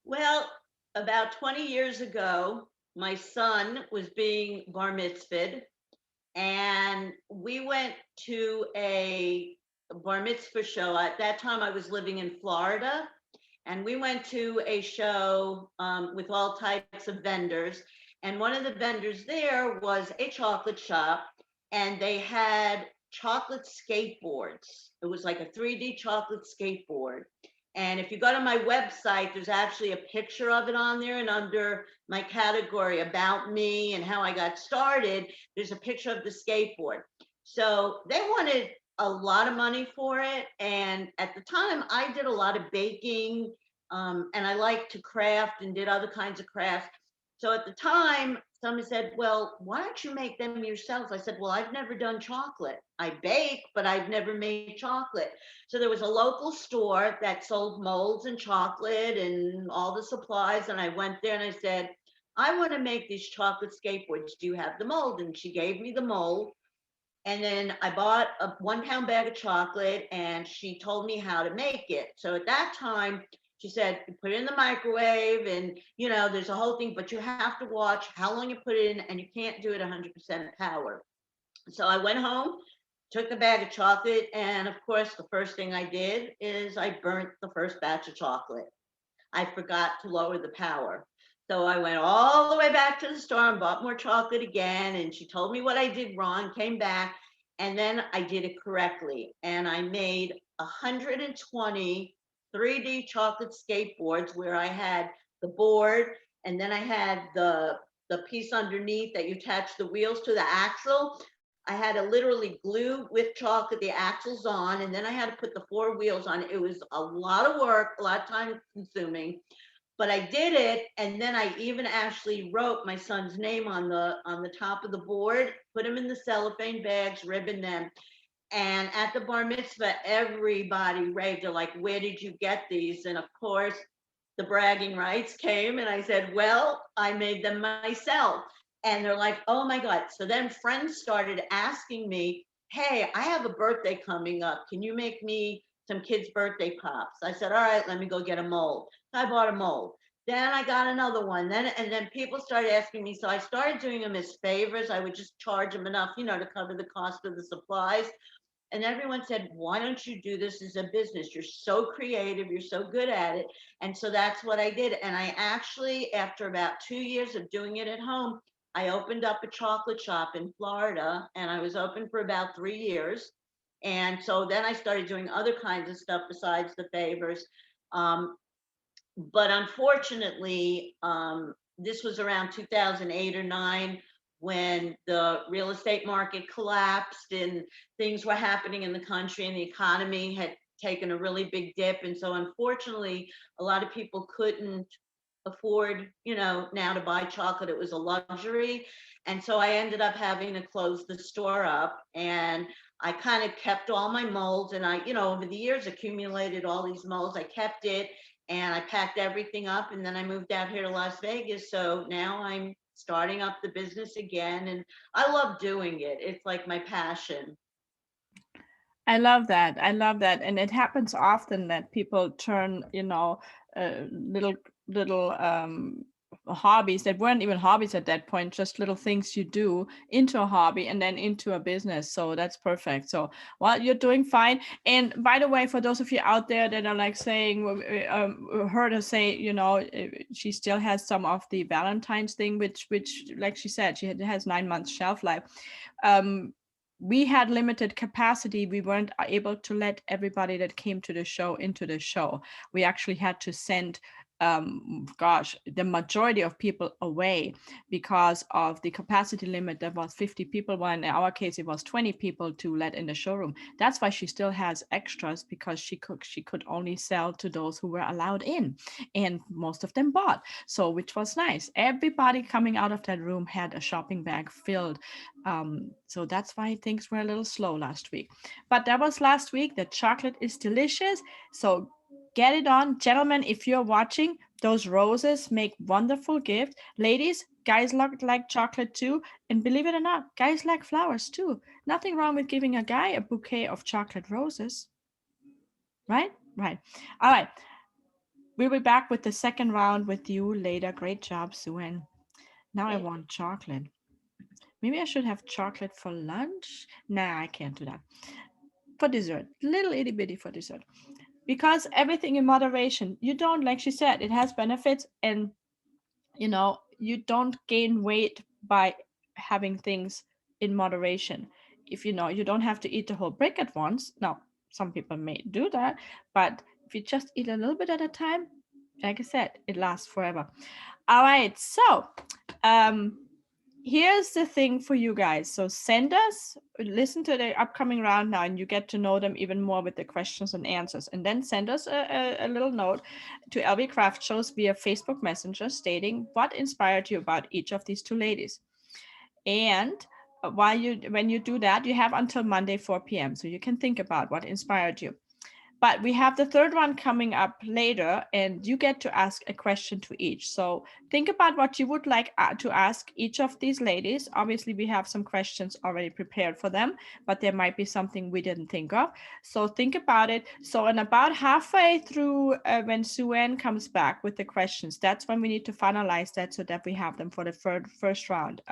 Well, about 20 years ago, my son was being bar mitzvahed, and we went to a bar mitzvah show. At that time, I was living in Florida, and we went to a show with all types of vendors. And one of the vendors there was a chocolate shop, and they had chocolate skateboards. It was like a 3D chocolate skateboard. And if you go to my website, there's actually a picture of it on there. And under my category about me and how I got started, there's a picture of the skateboard. So they wanted a lot of money for it. And at the time, I did a lot of baking, and I liked to craft and did other kinds of crafts. So at the time, someone said, well, why don't you make them yourself? I said, well, I've never done chocolate. I bake, but I've never made chocolate. So there was a local store that sold molds and chocolate and all the supplies. And I went there and I said, I want to make these chocolate skateboards. Do you have the mold? And she gave me the mold. And then I bought a 1 pound bag of chocolate, and she told me how to make it. So at that time, she said, you put it in the microwave, and you know, there's a whole thing, but you have to watch how long you put it in, and you can't do it 100% power. So I went home, took the bag of chocolate, and of course, the first thing I did is I burnt the first batch of chocolate. I forgot to lower the power. So I went all the way back to the store and bought more chocolate again. And she told me what I did wrong, came back, and then I did it correctly. And I made 120 3D chocolate skateboards where I had the board, and then I had the piece underneath that you attach the wheels to the axle. I had to literally glue with chocolate the axles on, and then I had to put the 4 wheels on. It was a lot of work, a lot of time consuming, but I did it. And then I even actually wrote my son's name on the top of the board, put them in the cellophane bags, ribbon them. And at the bar mitzvah, everybody raved. They're like, where did you get these? And of course, the bragging rights came, and I said, well, I made them myself. And they're like, oh my God. So then friends started asking me, hey, I have a birthday coming up. Can you make me some kids' birthday pops? I said, all right, let me go get a mold. So I bought a mold. Then I got another one. Then people started asking me. So I started doing them as favors. I would just charge them enough, to cover the cost of the supplies. And everyone said, why don't you do this as a business? You're so creative, you're so good at it. And so that's what I did. And I actually, after about 2 years of doing it at home, I opened up a chocolate shop in Florida, and I was open for about 3 years. And so then I started doing other kinds of stuff besides the favors. But unfortunately, this was around 2008 or 9 when the real estate market collapsed and things were happening in the country and the economy had taken a really big dip. And so unfortunately, a lot of people couldn't afford, now to buy chocolate. It was a luxury. And so I ended up having to close the store up, and I kind of kept all my molds, and I, over the years accumulated all these molds. I kept it, and I packed everything up, and then I moved out here to Las Vegas. So now I'm starting up the business again, and I love doing it. It's like my passion. I love that. I love that. And it happens often that people turn, little hobbies that weren't even hobbies at that point, just little things you do, into a hobby and then into a business. So that's perfect. So, well, you're doing fine. And by the way, for those of you out there that are like saying, heard her say, she still has some of the Valentine's thing, which like she said, she has 9 months shelf life. We had limited capacity. We weren't able to let everybody that came to the show into the show. We actually had to send the majority of people away because of the capacity limit. That was 50 people, while in our case it was 20 people to let in the showroom. That's why she still has extras, because she could only sell to those who were allowed in, and most of them bought, so which was nice. Everybody coming out of that room had a shopping bag filled. So that's why things were a little slow last week, but that was last week. The chocolate is delicious, so get it on. Gentlemen, if you're watching, those roses make wonderful gifts. Ladies, guys like chocolate too. And believe it or not, guys like flowers too. Nothing wrong with giving a guy a bouquet of chocolate roses. Right? Right. All right. We'll be back with the second round with you later. Great job, Sue-Ann. Now I want chocolate. Maybe I should have chocolate for lunch. Nah, I can't do that. For dessert, little itty bitty for dessert. Because everything in moderation. You don't, like she said, it has benefits, and you don't gain weight by having things in moderation. If you don't have to eat the whole brick at once. Now, some people may do that, but if you just eat a little bit at a time, like I said, it lasts forever. All right, so here's the thing for you guys. So listen to the upcoming round now, and you get to know them even more with the questions and answers. And then send us a little note to LB Craft Shows via Facebook Messenger stating what inspired you about each of these two ladies. And when you do that, you have until Monday, 4 p.m. So you can think about what inspired you. But we have the third one coming up later, and you get to ask a question to each. So think about what you would like to ask each of these ladies. Obviously, we have some questions already prepared for them, but there might be something we didn't think of. So think about it. So in about halfway through, when Sue-Ann comes back with the questions, that's when we need to finalize that so that we have them for the first round.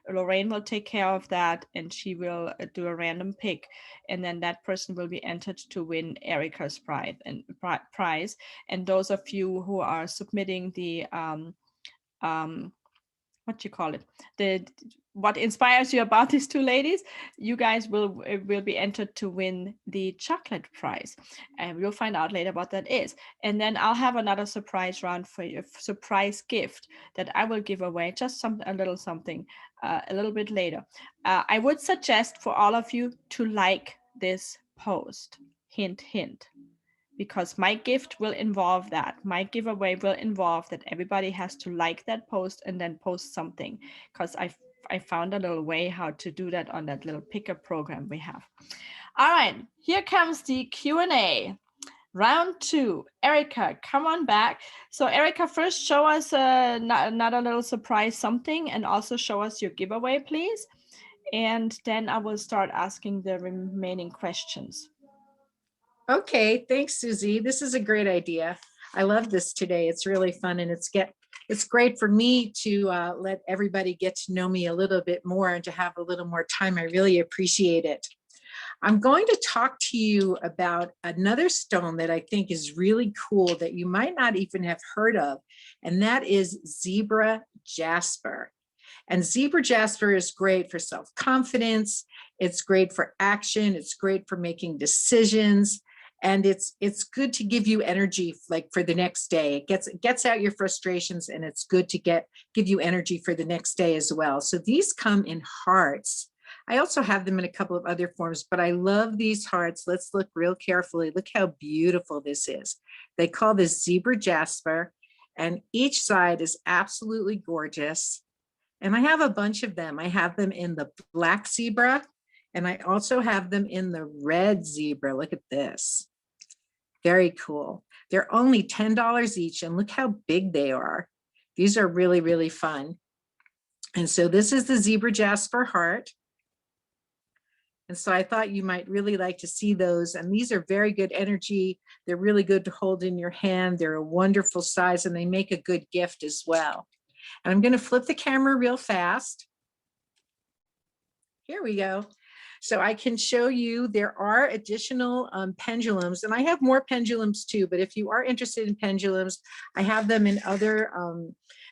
Lorraine will take care of that, and she will do a random pick. And then that person will be entered to win Erica's prize. And those of you who are submitting the what you call it, what inspires you about these two ladies, you guys will be entered to win the chocolate prize, and we'll find out later what that is. And then I'll have another surprise round for you, surprise gift that I will give away, just a little something a little bit later. I would suggest for all of you to like this post. Hint, hint. Because my gift will involve that. My giveaway will involve that everybody has to like that post and then post something, because I found a little way how to do that on that little pickup program we have. All right, here comes the Q&A. Round 2, Erica, come on back. So Erica, first show us another little surprise something, and also show us your giveaway, please. And then I will start asking the remaining questions. Okay, thanks, Susie. This is a great idea. I love this today. It's really fun, and it's great for me to let everybody get to know me a little bit more and to have a little more time. I really appreciate it. I'm going to talk to you about another stone that I think is really cool that you might not even have heard of, and that is zebra jasper. And zebra jasper is great for self-confidence. It's great for action. It's great for making decisions. And it's good to give you energy like for the next day. It gets out your frustrations, and it's good to give you energy for the next day as well. So these come in hearts. I also have them in a couple of other forms, but I love these hearts. Let's look real carefully. Look how beautiful this is. They call this zebra jasper, and each side is absolutely gorgeous. And I have a bunch of them. I have them in the black zebra, and I also have them in the red zebra. Look at this. Very cool. They're only $10 each, and look how big they are. These are really, really fun. And so this is the zebra jasper heart. And so I thought you might really like to see those. And these are very good energy. They're really good to hold in your hand. They're a wonderful size, and they make a good gift as well. And I'm going to flip the camera real fast. Here we go. So I can show you there are additional pendulums, and I have more pendulums too, but if you are interested in pendulums, I have them in other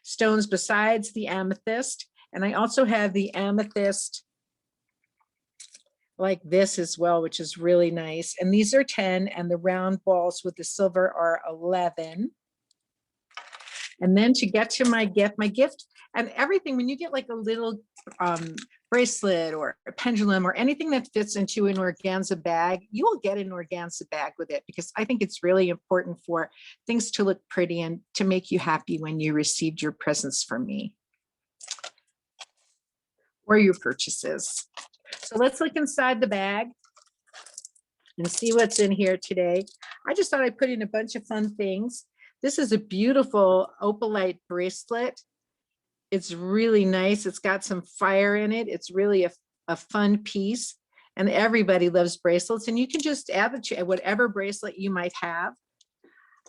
stones besides the amethyst. And I also have the amethyst like this as well, which is really nice. And these are 10, and the round balls with the silver are 11. And then to get to my gift and everything, when you get like a little bracelet or a pendulum or anything that fits into an organza bag, you will get an organza bag with it, because I think it's really important for things to look pretty and to make you happy when you received your presents from me or your purchases. So let's look inside the bag and see what's in here today. I just thought I'd put in a bunch of fun things. This is a beautiful opalite bracelet. It's really nice. It's got some fire in it. It's really a fun piece, and everybody loves bracelets, and you can just add it to whatever bracelet you might have.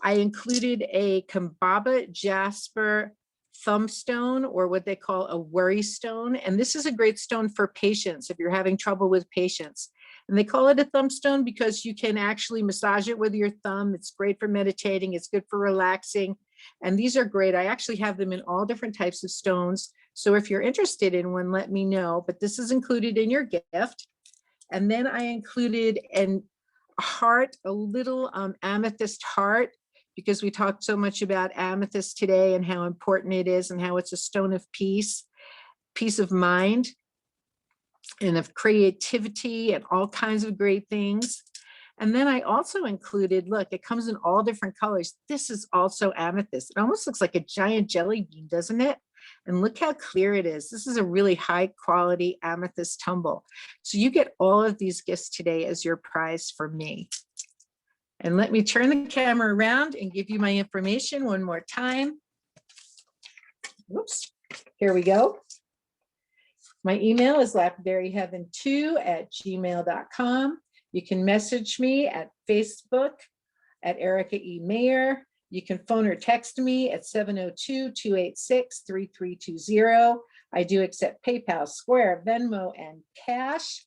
I included a Kambaba jasper thumb stone, or what they call a worry stone. And this is a great stone for patience if you're having trouble with patience. And they call it a thumb stone because you can actually massage it with your thumb. It's great for meditating. It's good for relaxing. And these are great. I actually have them in all different types of stones. So if you're interested in one, let me know. But this is included in your gift. And then I included a heart, a little amethyst heart, because we talked so much about amethyst today and how important it is and how it's a stone of peace of mind, and of creativity and all kinds of great things. And then I also included, look, it comes in all different colors. This is also amethyst. It almost looks like a giant jelly bean, doesn't it? And look how clear it is. This is a really high quality amethyst tumble. So you get all of these gifts today as your prize from me. And let me turn the camera around and give you my information one more time. Oops, here we go. My email is lapberryheaven2@gmail.com. You can message me at Facebook at Erica E. Mayer. You can phone or text me at 702-286-3320. I do accept PayPal, Square, Venmo, and Cash.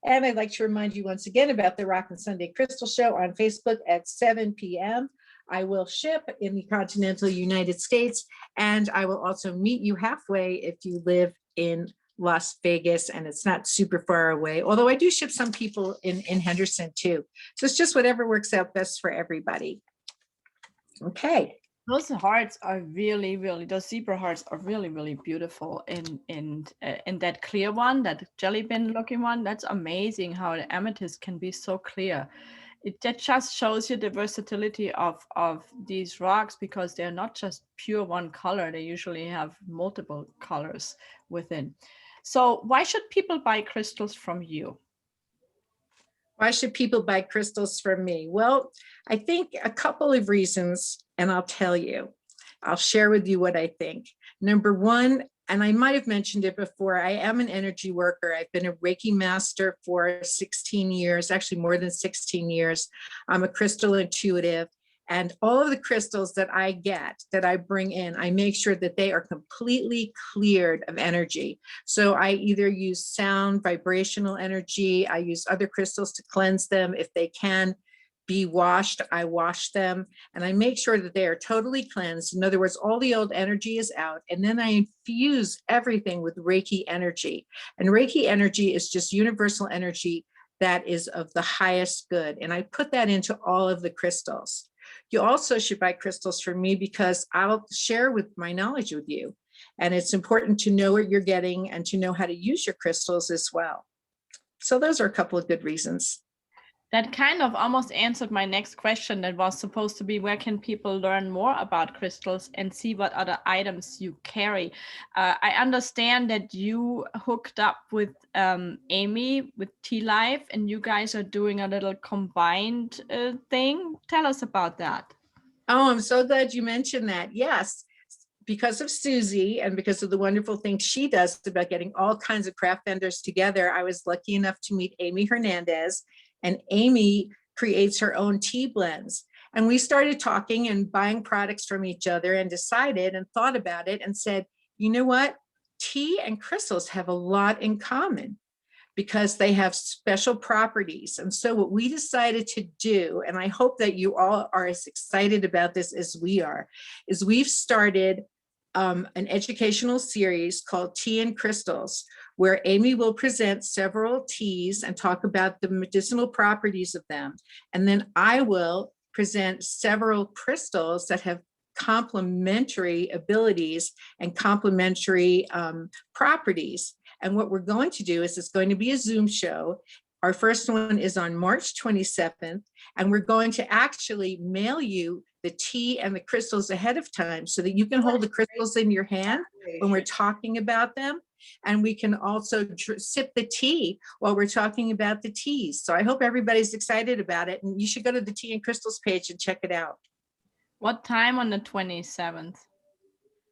And I'd like to remind you once again about the Rockin' Sunday Crystal Show on Facebook at 7 p.m. I will ship in the continental United States, and I will also meet you halfway if you live in Las Vegas and it's not super far away, although I do ship some people in Henderson too. So it's just whatever works out best for everybody. Okay. Those hearts are really, those zebra hearts are really, really beautiful. In that clear one, that jelly bean looking one, that's amazing how the amethyst can be so clear. That just shows you the versatility of these rocks, because they're not just pure one color. They usually have multiple colors within. So why should people buy crystals from you? Why should people buy crystals from me? Well, I think a couple of reasons, and I'll tell you. I'll share with you what I think. Number one, and I might have mentioned it before, I am an energy worker. I've been a Reiki master for 16 years, actually more than 16 years. I'm a crystal intuitive. And all of the crystals that I get, that I bring in, I make sure that they are completely cleared of energy. So I either use sound, vibrational energy, I use other crystals to cleanse them. If they can be washed, I wash them, and I make sure that they are totally cleansed. In other words, all the old energy is out, and then I infuse everything with Reiki energy. And Reiki energy is just universal energy that is of the highest good. And I put that into all of the crystals. You also should buy crystals from me because I'll share with my knowledge with you. And it's important to know what you're getting and to know how to use your crystals as well. So those are a couple of good reasons. That kind of almost answered my next question that was supposed to be, where can people learn more about crystals and see what other items you carry? I understand that you hooked up with Amy with Tea Life, and you guys are doing a little combined thing. Tell us about that. Oh, I'm so glad you mentioned that. Yes, because of Susie and because of the wonderful things she does about getting all kinds of craft vendors together, I was lucky enough to meet Amy Hernandez. And Amy creates her own tea blends. And we started talking and buying products from each other and decided and thought about it and said, you know what? Tea and crystals have a lot in common because they have special properties. And so what we decided to do, and I hope that you all are as excited about this as we are, is we've started an educational series called Tea and Crystals, where Amy will present several teas and talk about the medicinal properties of them. And then I will present several crystals that have complementary abilities and complementary properties. And what we're going to do is it's going to be a Zoom show. Our first one is on March 27th, and we're going to actually mail you the tea and the crystals ahead of time so that you can hold the crystals in your hand when we're talking about them. And we can also sip the tea while we're talking about the teas. So I hope everybody's excited about it. And you should go to the Tea and Crystals page and check it out. What time on the 27th?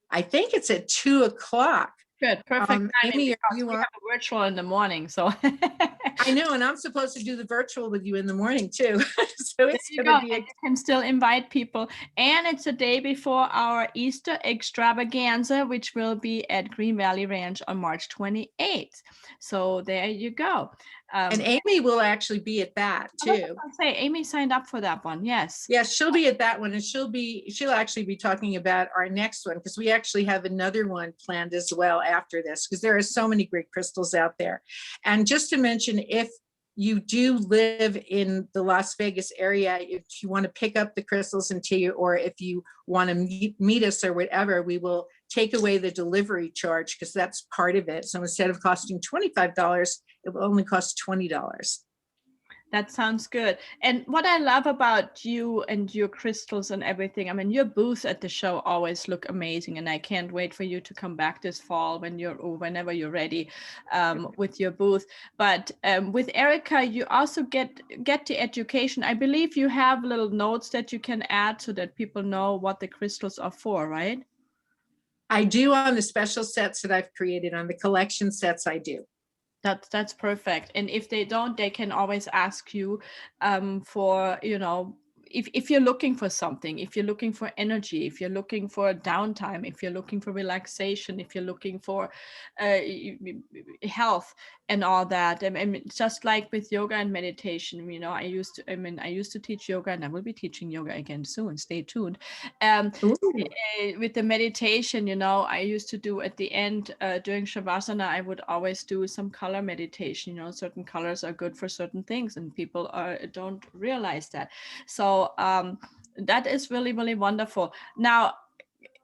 I think it's at 2:00. Good, perfect timing, Amy, because we have a virtual in the morning, so. I know, and I'm supposed to do the virtual with you in the morning too. So it's you going to be. You can still invite people, and it's a day before our Easter extravaganza, which will be at Green Valley Ranch on March 28th. So there you go. And Amy will actually be at that too. I'll say Amy signed up for that one. Yes. Yes, she'll be at that one, and she'll actually be talking about our next one, because we actually have another one planned as well after this, because there are so many great crystals out there. And just to mention, if you do live in the Las Vegas area, if you want to pick up the crystals and tea, or if you want to meet us or whatever, we will take away the delivery charge, because that's part of it. So instead of costing $25, it will only cost $20. That sounds good. And what I love about you and your crystals and everything, I mean, your booths at the show always look amazing, and I can't wait for you to come back this fall or whenever you're ready with your booth. But with Erica, you also get the education. I believe you have little notes that you can add so that people know what the crystals are for, right? I do on the special sets that I've created, on the collection sets I do. That's perfect. And if they don't, they can always ask you for, if you're looking for something, if you're looking for energy, if you're looking for downtime, if you're looking for relaxation, if you're looking for health and all that. I mean, just like with yoga and meditation, I used to teach yoga, and I will be teaching yoga again soon. Stay tuned. With the meditation, I used to do at the end during Shavasana, I would always do some color meditation. Certain colors are good for certain things, and people don't realize that. So that is really, really wonderful. Now,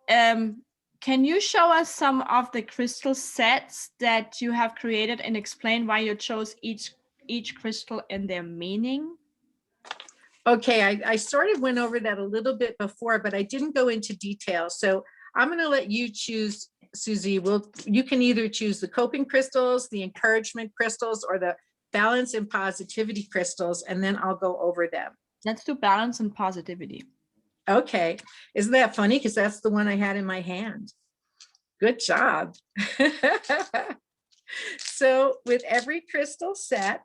can you show us some of the crystal sets that you have created and explain why you chose each crystal and their meaning? Okay, I sort of went over that a little bit before, but I didn't go into detail. So I'm going to let you choose, Susie. You can either choose the coping crystals, the encouragement crystals, or the balance and positivity crystals, and then I'll go over them. Let's do balance and positivity. Okay. Isn't that funny? Because that's the one I had in my hand. Good job. So with every crystal set,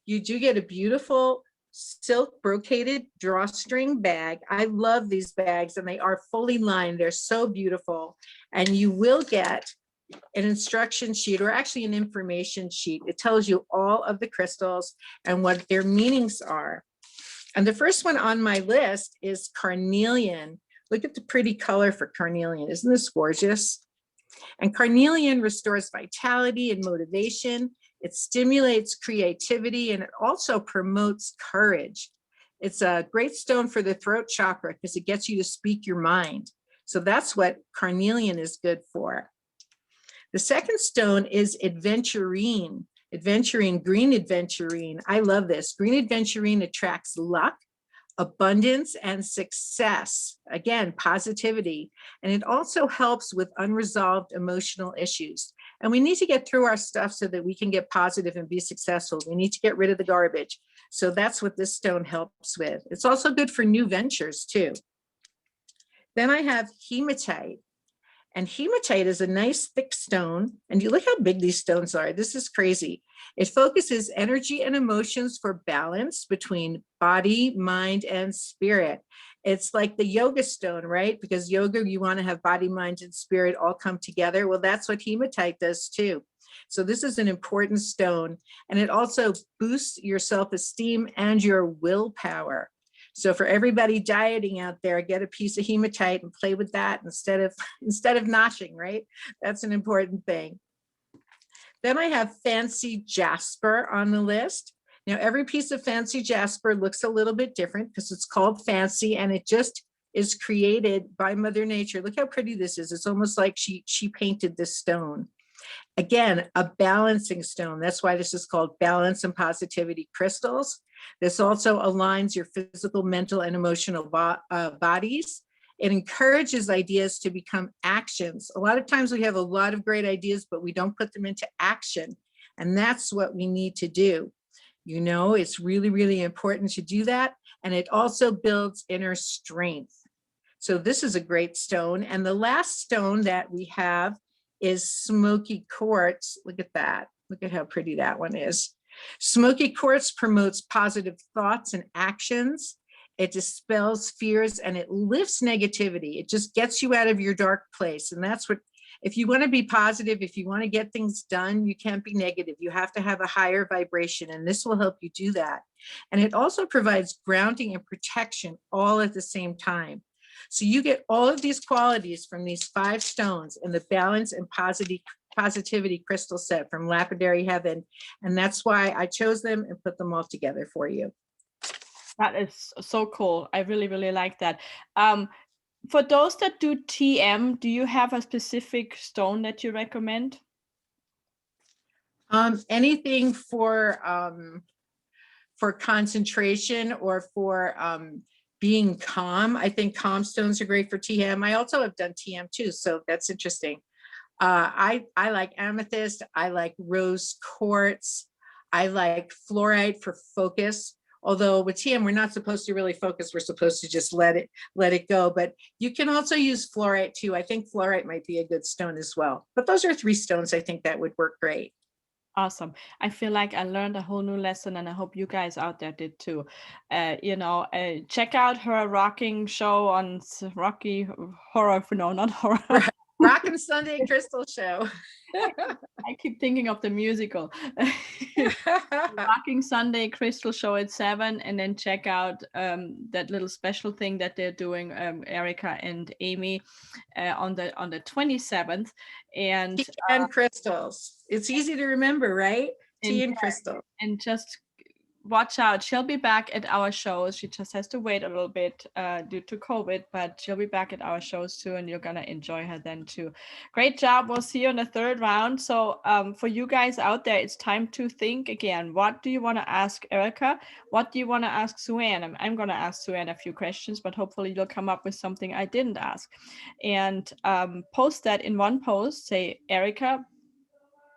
you do get a beautiful silk brocaded drawstring bag. I love these bags, and they are fully lined. They're so beautiful. And you will get an instruction sheet, or actually an information sheet. It tells you all of the crystals and what their meanings are. And the first one on my list is carnelian. Look at the pretty color for carnelian. Isn't this gorgeous? And carnelian restores vitality and motivation. It stimulates creativity, and it also promotes courage. It's a great stone for the throat chakra because it gets you to speak your mind. So that's what carnelian is good for. The second stone is adventurine. Green adventurine. I love this. Green adventurine attracts luck, abundance, and success. Again, positivity. And it also helps with unresolved emotional issues. And we need to get through our stuff so that we can get positive and be successful. We need to get rid of the garbage. So that's what this stone helps with. It's also good for new ventures too. Then I have hematite. And hematite is a nice thick stone. And you look how big these stones are. This is crazy. It focuses energy and emotions for balance between body, mind, and spirit. It's like the yoga stone, right? Because yoga, you want to have body, mind, and spirit all come together. Well, that's what hematite does too. So this is an important stone. And it also boosts your self-esteem and your willpower. So for everybody dieting out there, get a piece of hematite and play with that instead of noshing, right? That's an important thing. Then I have fancy jasper on the list. Now, every piece of fancy jasper looks a little bit different because it's called fancy, and it just is created by Mother Nature. Look how pretty this is. It's almost like she painted this stone. Again, a balancing stone. That's why this is called balance and positivity crystals. This also aligns your physical, mental, and emotional bodies. It encourages ideas to become actions. A lot of times we have a lot of great ideas, but we don't put them into action. And that's what we need to do. You know, it's really, really important to do that. And it also builds inner strength. So this is a great stone. And the last stone that we have is smoky quartz. Look at that. Look at how pretty that one is. Smoky quartz promotes positive thoughts and actions. It dispels fears and it lifts negativity. It just gets you out of your dark place. And that's what, if you want to be positive, if you want to get things done, you can't be negative. You have to have a higher vibration, and this will help you do that. And it also provides grounding and protection all at the same time. So you get all of these qualities from these 5 stones in the balance and positivity crystal set from Lapidary Heaven. And that's why I chose them and put them all together for you. That is so cool. I really, really like that. For those that do TM, do you have a specific stone that you recommend? Anything for concentration or for being calm. I think calm stones are great for TM. I also have done TM too, so that's interesting. I like amethyst. I like rose quartz. I like fluorite for focus. Although with TM, we're not supposed to really focus. We're supposed to just let it go. But you can also use fluorite too. I think fluorite might be a good stone as well. But those are 3 stones I think that would work great. Awesome. I feel like I learned a whole new lesson, and I hope you guys out there did too. Check out her rocking show on Rocky Horror. No, not horror. Rockin' Sunday Crystal Show. I keep thinking of the musical. Rocking Sunday Crystal Show at 7, and then check out that little special thing that they're doing, Erica and Amy, on the 27th. And Tea and crystals. It's easy to remember, right? Tea and crystal. And just watch out. She'll be back at our shows. She just has to wait a little bit due to COVID, but she'll be back at our shows too, and you're gonna enjoy her then too. Great job. We'll see you in the 3rd round. So for you guys out there, it's time to think again. What do you want to ask Erica? What do you want to ask Sue-Ann? I'm gonna ask Sue-Ann a few questions, but hopefully you'll come up with something I didn't ask. And post that in one post. Say, Erica,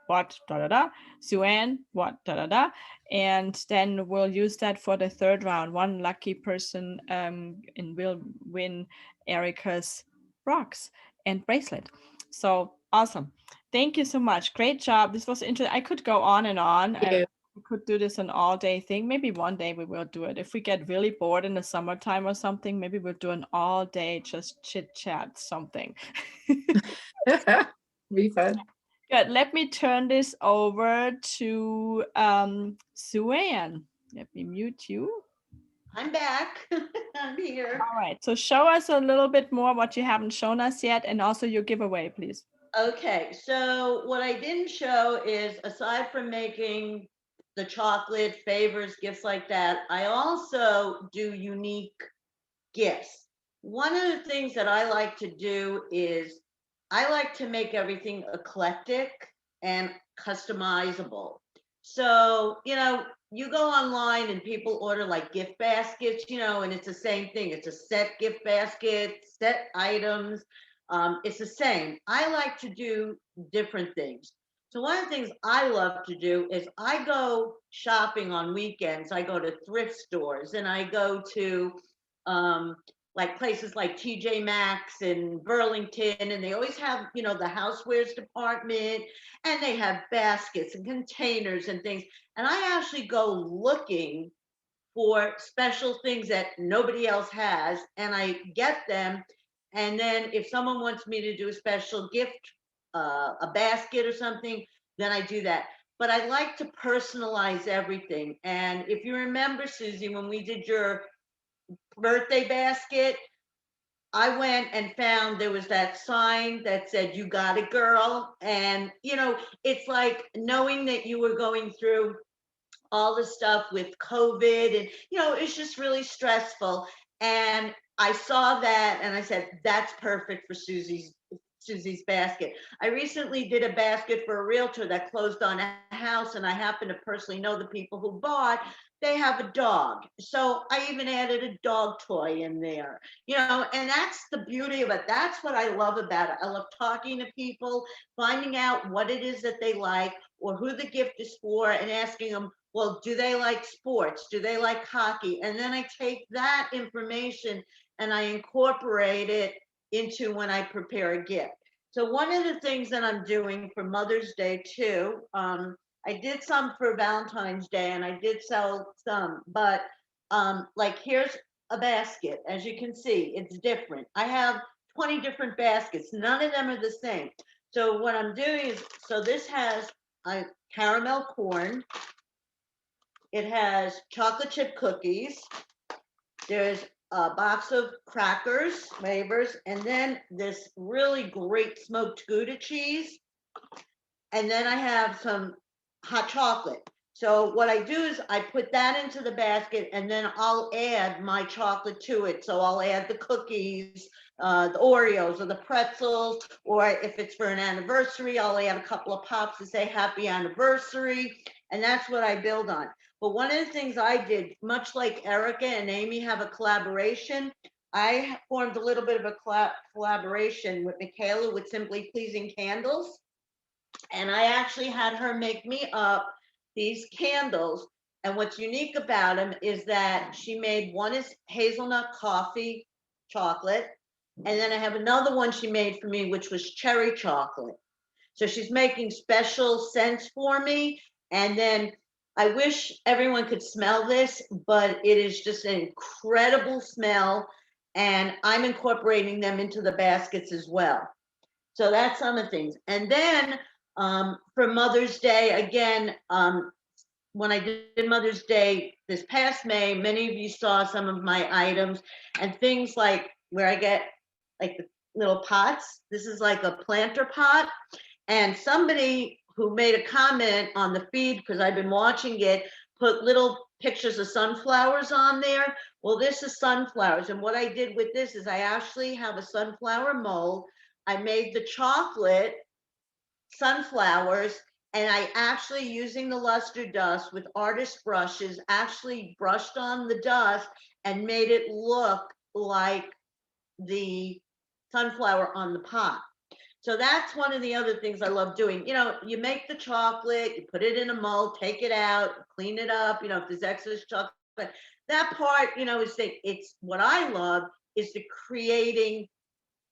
what, da da da. Sue-Ann, what, da da da. And then we'll use that for the third round. One lucky person and will win Erica's rocks and bracelet. So awesome. Thank you so much. Great job. This was interesting. I could go on and on. Yeah. We could do this an all-day thing. Maybe one day we will do it. If we get really bored in the summertime or something, maybe we'll do an all-day just chit-chat something. Be fun. Good. Let me turn this over to Sue-Ann. Let me mute you. I'm back. I'm here. All right. So show us a little bit more what you haven't shown us yet, and also your giveaway, please. Okay, so what I didn't show is, aside from making the chocolate favors, gifts like that, I also do unique gifts. One of the things that I like to do is I like to make everything eclectic and customizable. So, you go online and people order like gift baskets, and it's the same thing. It's a set gift basket, set items. It's the same. I like to do different things. So one of the things I love to do is I go shopping on weekends. I go to thrift stores and I go to like places like TJ Maxx and Burlington, and they always have, the housewares department, and they have baskets and containers and things. And I actually go looking for special things that nobody else has, and I get them. And then if someone wants me to do a special gift, a basket or something, then I do that. But I like to personalize everything. And if you remember, Susie, when we did your birthday basket, I went and found there was that sign that said, "You got it, girl." And, it's like knowing that you were going through all the stuff with COVID and, it's just really stressful. And I saw that and I said, that's perfect for Susie's basket. I recently did a basket for a realtor that closed on a house, and I happen to personally know the people who bought. They have a dog. So I even added a dog toy in there, and that's the beauty of it. That's what I love about it. I love talking to people, finding out what it is that they like or who the gift is for, and asking them, well, do they like sports? Do they like hockey? And then I take that information and I incorporate it into when I prepare a gift. So one of the things that I'm doing for Mother's Day too, I did some for Valentine's Day and I did sell some, but like here's a basket. As you can see, it's different. I have 20 different baskets. None of them are the same. So what I'm doing is, so this has a caramel corn. It has chocolate chip cookies. There's a box of crackers, flavors, and then this really great smoked Gouda cheese. And then I have some hot chocolate. So what I do is I put that into the basket and then I'll add my chocolate to it. So I'll add the cookies, the Oreos or the pretzels, or if it's for an anniversary, I'll add a couple of pops to say happy anniversary. And that's what I build on. But one of the things I did, much like Erica and Amy have a collaboration, I formed a little bit of a collaboration with Michaela with Simply Pleasing Candles. And I actually had her make me up these candles. And what's unique about them is that she made, one is hazelnut coffee chocolate. And then I have another one she made for me, which was cherry chocolate. So she's making special scents for me. And then I wish everyone could smell this, but it is just an incredible smell. And I'm incorporating them into the baskets as well. So that's some of the things. And then for Mother's Day, again, when I did Mother's Day this past May, many of you saw some of my items and things like where I get like the little pots. This is like a planter pot. And somebody who made a comment on the feed, because I've been watching it, put little pictures of sunflowers on there. Well, this is sunflowers. And what I did with this is I actually have a sunflower mold. I made the chocolate sunflowers, and I actually, using the luster dust with artist brushes, actually brushed on the dust and made it look like the sunflower on the pot. So that's one of the other things I love doing. You know, you make the chocolate, you put it in a mold, take it out, clean it up. You know, if there's excess chocolate, that part, you know, it's what I love is the creating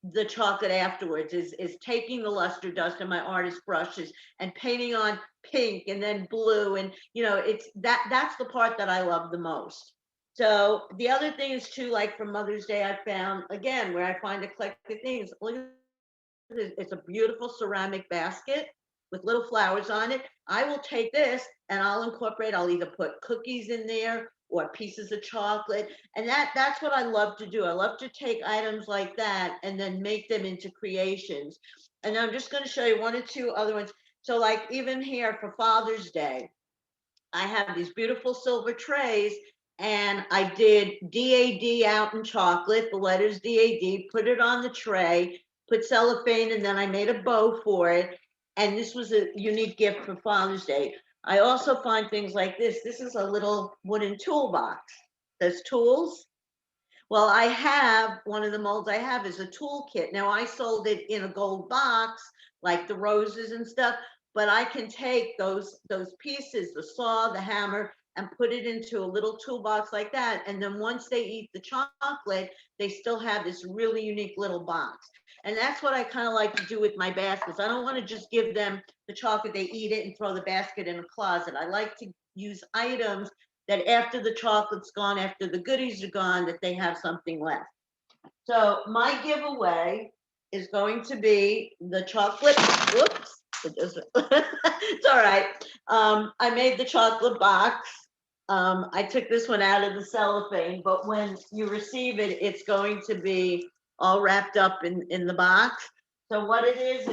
the chocolate afterwards, is taking the luster dust and my artist brushes and painting on pink and then blue. And, you know, that's the part that I love the most. So the other thing is too, like for Mother's Day, I found again where I find eclectic things. Look at this, it's a beautiful ceramic basket with little flowers on it. I will take this and I'll either put cookies in there or pieces of chocolate. And that's what I love to do. I love to take items like that and then make them into creations. And I'm just going to show you one or two other ones. So like even here for Father's Day, I have these beautiful silver trays and I did DAD out in chocolate, the letters DAD, put it on the tray, put cellophane, and then I made a bow for it. And this was a unique gift for Father's Day. I also find things like this. This is a little wooden toolbox. There's tools. Well, I have one of the molds I have is a toolkit. Now I sold it in a gold box, like the roses and stuff, but I can take those pieces, the saw, the hammer, and put it into a little toolbox like that. And then once they eat the chocolate, they still have this really unique little box. And that's what I kind of like to do with my baskets. I don't want to just give them the chocolate, they eat it and throw the basket in a closet. I like to use items that after the chocolate's gone, after the goodies are gone, that they have something left. So my giveaway is going to be the chocolate. Whoops, it's all right. I made the chocolate box. I took this one out of the cellophane, but when you receive it, it's going to be all wrapped up in the box. So what it is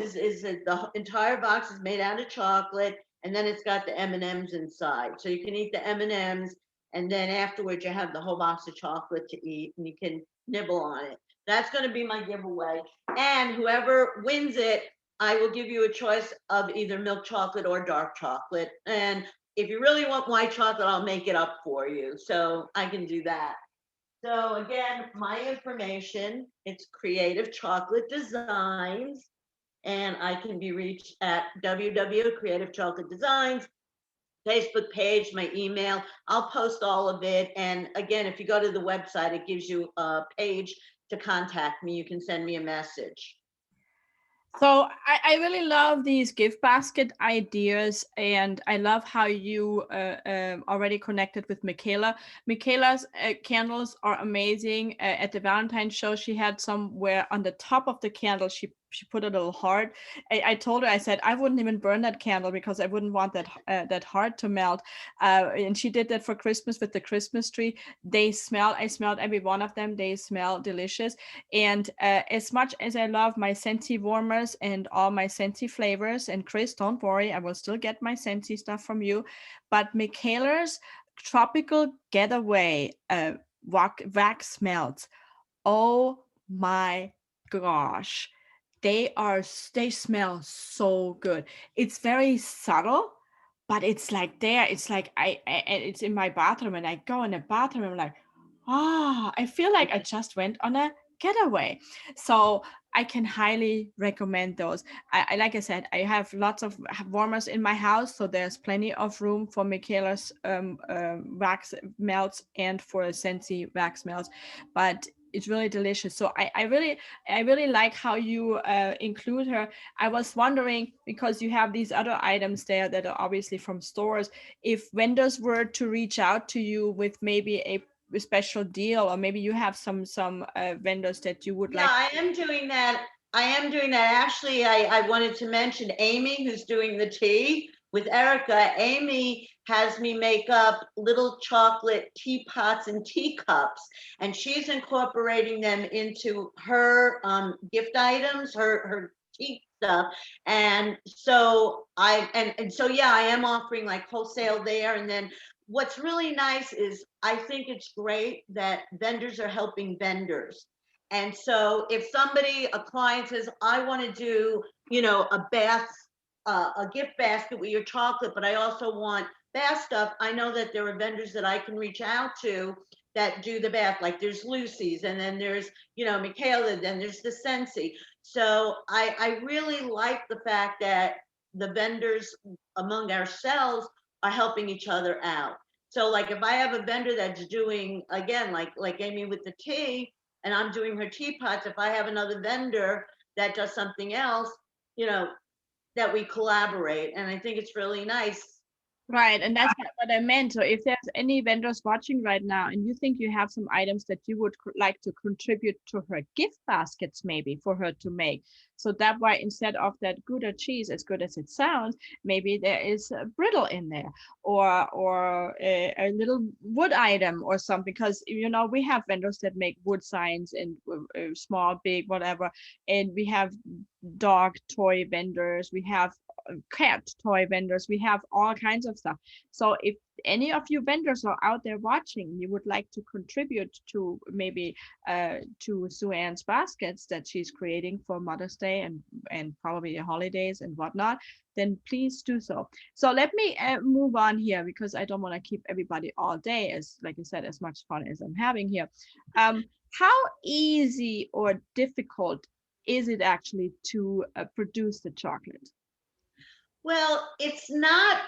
that the entire box is made out of chocolate, and then it's got the M&Ms inside. So you can eat the M&Ms, and then afterwards you have the whole box of chocolate to eat, and you can nibble on it. That's going to be my giveaway. And whoever wins it, I will give you a choice of either milk chocolate or dark chocolate. And if you really want white chocolate, I'll make it up for you. So I can do that. So again, my information, it's Creative Chocolate Designs, and I can be reached at www.creative chocolate designs, Facebook page, my email. I'll post all of it. And again, if you go to the website, it gives you a page to contact me. You can send me a message. So I really love these gift basket ideas, and I love how you already connected with Michaela. Michaela's candles are amazing. At the Valentine's show, she had somewhere on the top of the candle, she put a little heart. I told her, I said, I wouldn't even burn that candle because I wouldn't want that heart to melt. And she did that for Christmas with the Christmas tree. I smelled every one of them. They smell delicious. And as much as I love my Scentsy warmers and all my Scentsy flavors, and Chris, don't worry, I will still get my Scentsy stuff from you. But Michaela's Tropical Getaway wax melts. Oh my gosh. They smell so good. It's very subtle, but it's like it's like it's in my bathroom, and I go in the bathroom, I'm like, I feel like I just went on a getaway. So I can highly recommend those. I like I said, I have lots of warmers in my house, so there's plenty of room for Michaela's wax melts and for Scentsy wax melts, but it's really delicious. So I really like how you include her. I was wondering, because you have these other items there that are obviously from stores, if vendors were to reach out to you with maybe a special deal, or maybe you have some vendors that you would like. I am doing that. Actually, I wanted to mention Amy, who's doing the tea with Erica. Amy has me make up little chocolate teapots and teacups, and she's incorporating them into her gift items, her tea stuff. And so I am offering like wholesale there. And then what's really nice is I think it's great that vendors are helping vendors. And so if a client says, I want to do, a gift basket with your chocolate, but I also want bath stuff, I know that there are vendors that I can reach out to that do the bath. Like there's Lucy's, and then there's, you know, Michaela, then there's the Scentsy. So I really like the fact that the vendors among ourselves are helping each other out. So like if I have a vendor that's doing, again, like Amy with the tea, and I'm doing her teapots, if I have another vendor that does something else, you know, that we collaborate. And I think it's really nice. Right, and that's what I meant. So if there's any vendors watching right now and you think you have some items that you would like to contribute to her gift baskets, maybe for her to make. So that way, instead of that Gouda cheese, as good as it sounds, maybe there is a brittle in there, or a little wood item or something. Because you know we have vendors that make wood signs and small, big, whatever, and we have dog toy vendors, we have cat toy vendors, we have all kinds of stuff. So if any of you vendors are out there watching, you would like to contribute to maybe to Sue Ann's baskets that she's creating for Mother's Day and probably the holidays and whatnot, then please do so. So let me move on here, because I don't want to keep everybody all day, as like I said, as much fun as I'm having here. How easy or difficult is it actually to produce the chocolate? Well, it's not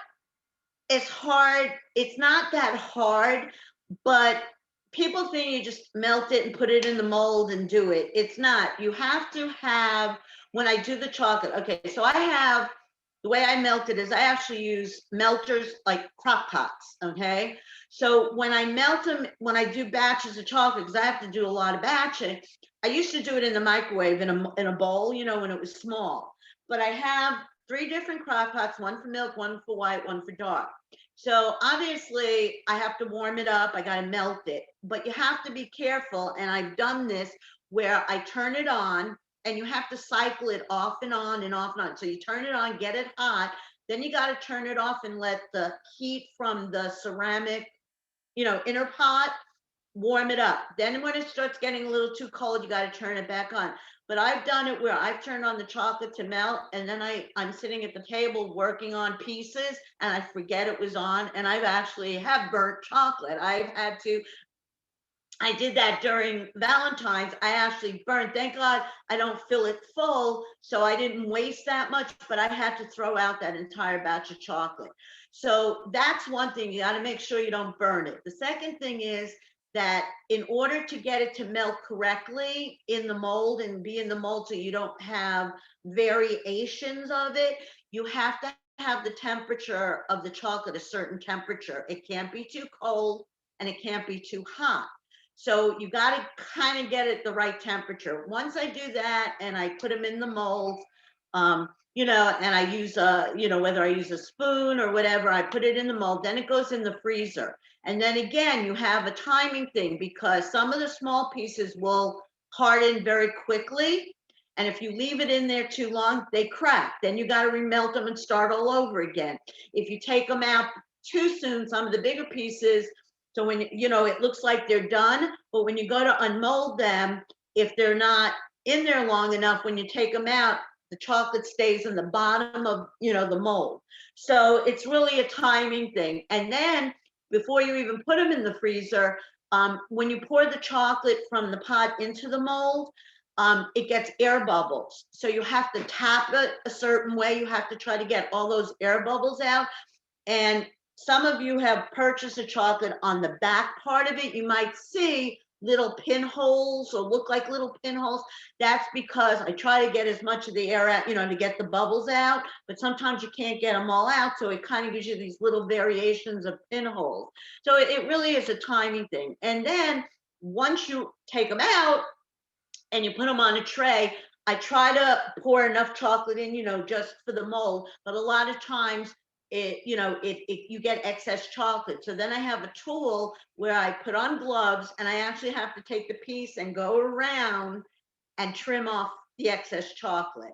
as hard. It's not that hard, but people think you just melt it and put it in the mold and do it. It's not. You have to have, when I do the chocolate, okay, so I have, the way I melt it is I actually use melters like crock pots, okay? So when I melt them, when I do batches of chocolate, because I have to do a lot of batching, I used to do it in the microwave in a bowl, you know, when it was small. But I have 3 different crock pots, one for milk, one for white, one for dark. So obviously I have to warm it up, I gotta melt it, but you have to be careful. And I've done this where I turn it on, and you have to cycle it off and on and off and on. So you turn it on, get it hot, then you gotta turn it off and let the heat from the ceramic, you know, inner pot warm it up. Then when it starts getting a little too cold, you got to turn it back on. But I've done it where I've turned on the chocolate to melt, and then I'm sitting at the table working on pieces, and I forget it was on, and I've actually have burnt chocolate. I did that during Valentine's. I actually burned. Thank God I don't fill it full, so I didn't waste that much, but I had to throw out that entire batch of chocolate. So that's one thing. You got to make sure you don't burn it. The second thing is that in order to get it to melt correctly in the mold and be in the mold so you don't have variations of it, you have to have the temperature of the chocolate a certain temperature. It can't be too cold and it can't be too hot. So you got to kind of get it the right temperature. Once I do that and I put them in the mold, you know, and I use you know, whether I use a spoon or whatever, I put it in the mold, then it goes in the freezer. And then again, you have a timing thing, because some of the small pieces will harden very quickly. And if you leave it in there too long, they crack. Then you got to remelt them and start all over again. If you take them out too soon, some of the bigger pieces, so when, you know, it looks like they're done, but when you go to unmold them, if they're not in there long enough, when you take them out, the chocolate stays in the bottom of, you know, the mold. So it's really a timing thing. And then before you even put them in the freezer, when you pour the chocolate from the pot into the mold, it gets air bubbles. So you have to tap it a certain way. You have to try to get all those air bubbles out. And some of you have purchased a chocolate on the back part of it. You might see little pinholes or look like little pinholes. That's because I try to get as much of the air out, you know, to get the bubbles out, but sometimes you can't get them all out. So it kind of gives you these little variations of pinholes. So it really is a timing thing. And then once you take them out and you put them on a tray, I try to pour enough chocolate in, you know, just for the mold, but a lot of times you get excess chocolate. So then I have a tool where I put on gloves and I actually have to take the piece and go around and trim off the excess chocolate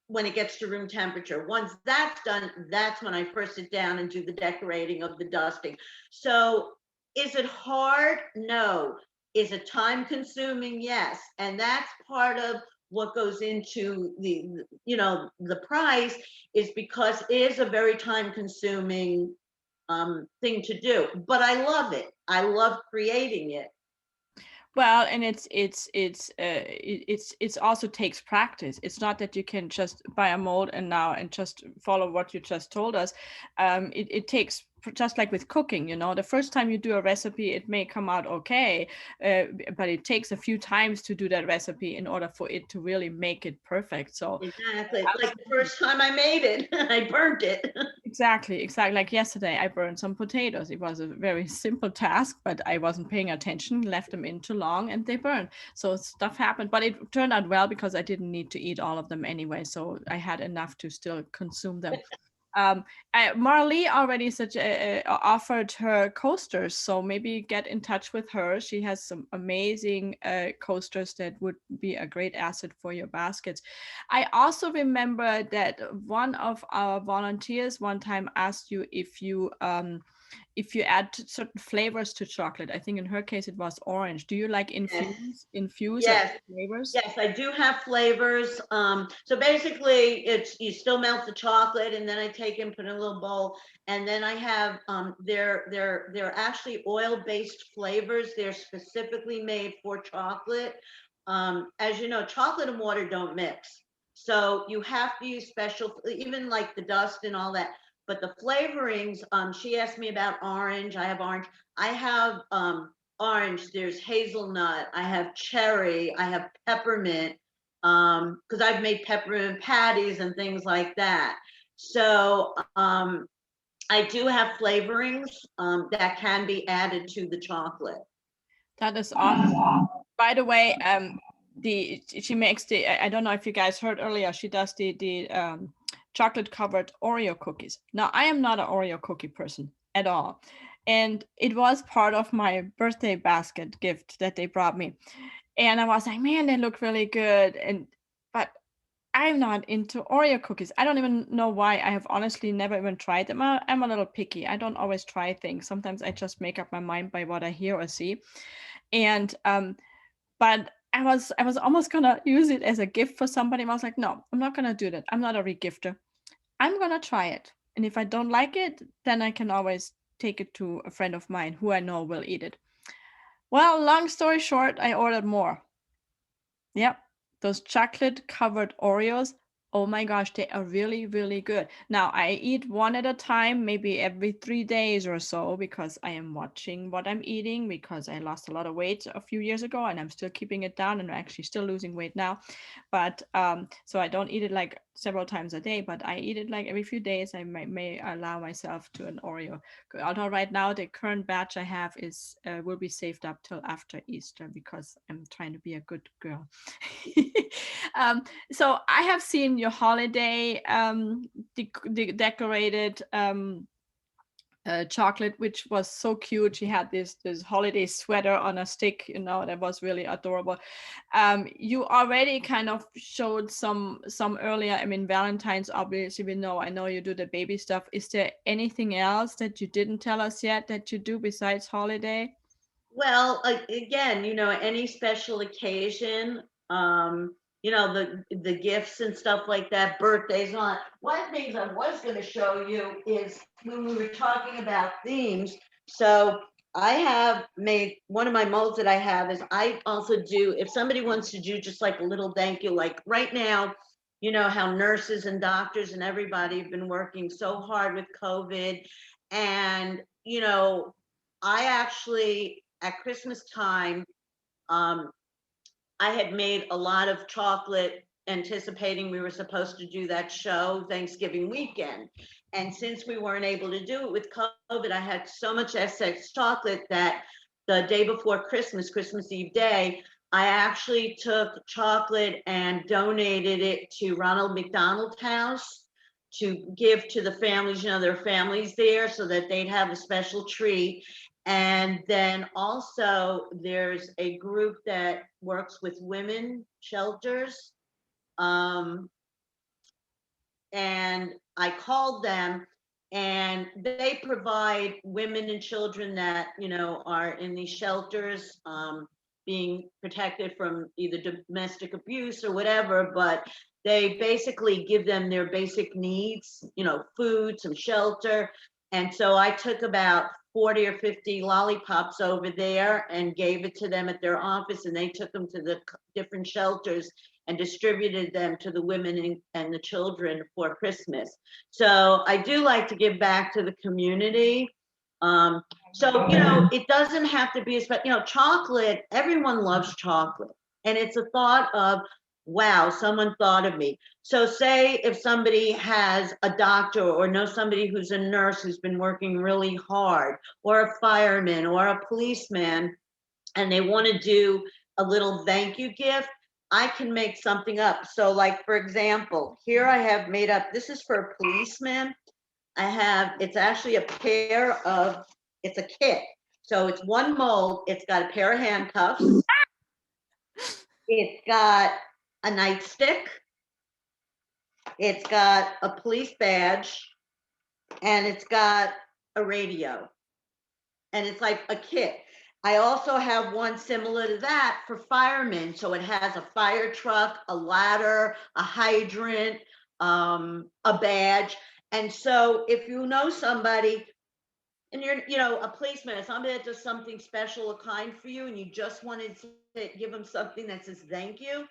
when it gets to room temperature. Once that's done, that's when I first sit down and do the decorating of the dusting. So is it hard? No. Is it time consuming? Yes. And that's part of what goes into the price, is because it is a very time consuming thing to do, but I love it. I love creating it. Well, and it's also takes practice. It's not that you can just buy a mold and just follow what you just told us. It takes, just like with cooking, the first time you do a recipe, it may come out okay, but it takes a few times to do that recipe in order for it to really make it perfect. So Exactly. Like the first time I made it, I burnt it. exactly. Like yesterday, I burned some potatoes. It was a very simple task, but I wasn't paying attention, left them in too long, and they burned. So stuff happened, but it turned out well because I didn't need to eat all of them anyway. So I had enough to still consume them. Marlee already offered her coasters, so maybe get in touch with her. She has some amazing coasters that would be a great asset for your baskets. I also remember that one of our volunteers one time asked you if you add certain flavors to chocolate. I think in her case it was orange. Do you like infuse Yes. flavors? Yes, I do have flavors. So basically it's, you still melt the chocolate and then I take and put in a little bowl. And then I have, they're actually oil-based flavors. They're specifically made for chocolate. As you know, chocolate and water don't mix. So you have to use special, even like the dust and all that. But the flavorings, she asked me about orange. I have orange. I have, orange, there's hazelnut, I have cherry, I have peppermint, because I've made peppermint patties and things like that. So I do have flavorings that can be added to the chocolate. That is awesome. By the way, she makes I don't know if you guys heard earlier, she does the chocolate covered Oreo cookies. Now, I am not an Oreo cookie person at all. And it was part of my birthday basket gift that they brought me. And I was like, man, they look really good. But I'm not into Oreo cookies. I don't even know why. I have honestly never even tried them. I'm a little picky. I don't always try things. Sometimes I just make up my mind by what I hear or see. And but I was almost gonna use it as a gift for somebody. I was like, no, I'm not gonna do that. I'm not a regifter. I'm gonna try it. And if I don't like it, then I can always take it to a friend of mine who I know will eat it. Well, long story short, I ordered more. Yep, those chocolate covered Oreos. Oh my gosh, they are really, really good. Now, I eat one at a time, maybe every 3 days or so, because I am watching what I'm eating, because I lost a lot of weight a few years ago and I'm still keeping it down and actually still losing weight now. But so I don't eat it like several times a day, but I eat it like every few days. I may allow myself to an Oreo. Although right now the current batch I have is will be saved up till after Easter because I'm trying to be a good girl. So I have seen your holiday decorated chocolate, which was so cute. She had this holiday sweater on a stick, that was really adorable. You already kind of showed some earlier. I mean, Valentine's, obviously we know. I know you do the baby stuff. Is there anything else that you didn't tell us yet that you do besides holiday? Well, again, any special occasion, the gifts and stuff like that, birthdays and all that. One of the things I was going to show you is when we were talking about themes. So I have made one of my molds that I have is I also do, if somebody wants to do just like a little thank you, like right now, you know how nurses and doctors and everybody have been working so hard with COVID. And, I actually, at Christmas time, I had made a lot of chocolate anticipating we were supposed to do that show Thanksgiving weekend. And since we weren't able to do it with COVID, I had so much excess chocolate that the day before Christmas, Christmas Eve day, I actually took chocolate and donated it to Ronald McDonald House to give to the families, their families there so that they'd have a special treat. And then also there's a group that works with women shelters. And I called them and they provide women and children that, are in these shelters, being protected from either domestic abuse or whatever, but they basically give them their basic needs, food, some shelter. And so I took about 40 or 50 lollipops over there and gave it to them at their office, and they took them to the different shelters and distributed them to the women and the children for Christmas. So I do like to give back to the community. So, you know, it doesn't have to be, you know, chocolate, everyone loves chocolate. And it's a thought of, wow, someone thought of me. So say if somebody has a doctor or knows somebody who's a nurse who's been working really hard, or a fireman or a policeman, and they want to do a little thank you gift, I can make something up. So like, for example, here I have made up, this is for a policeman. It's actually a pair of, it's a kit. So it's one mold, it's got a pair of handcuffs. It's got a nightstick. It's got a police badge, and it's got a radio. And it's like a kit. I also have one similar to that for firemen. So it has a fire truck, a ladder, a hydrant, a badge. And so if you know somebody, and you're, you know, a policeman, somebody that does something special or kind for you, and you just wanted to give them something that says thank you,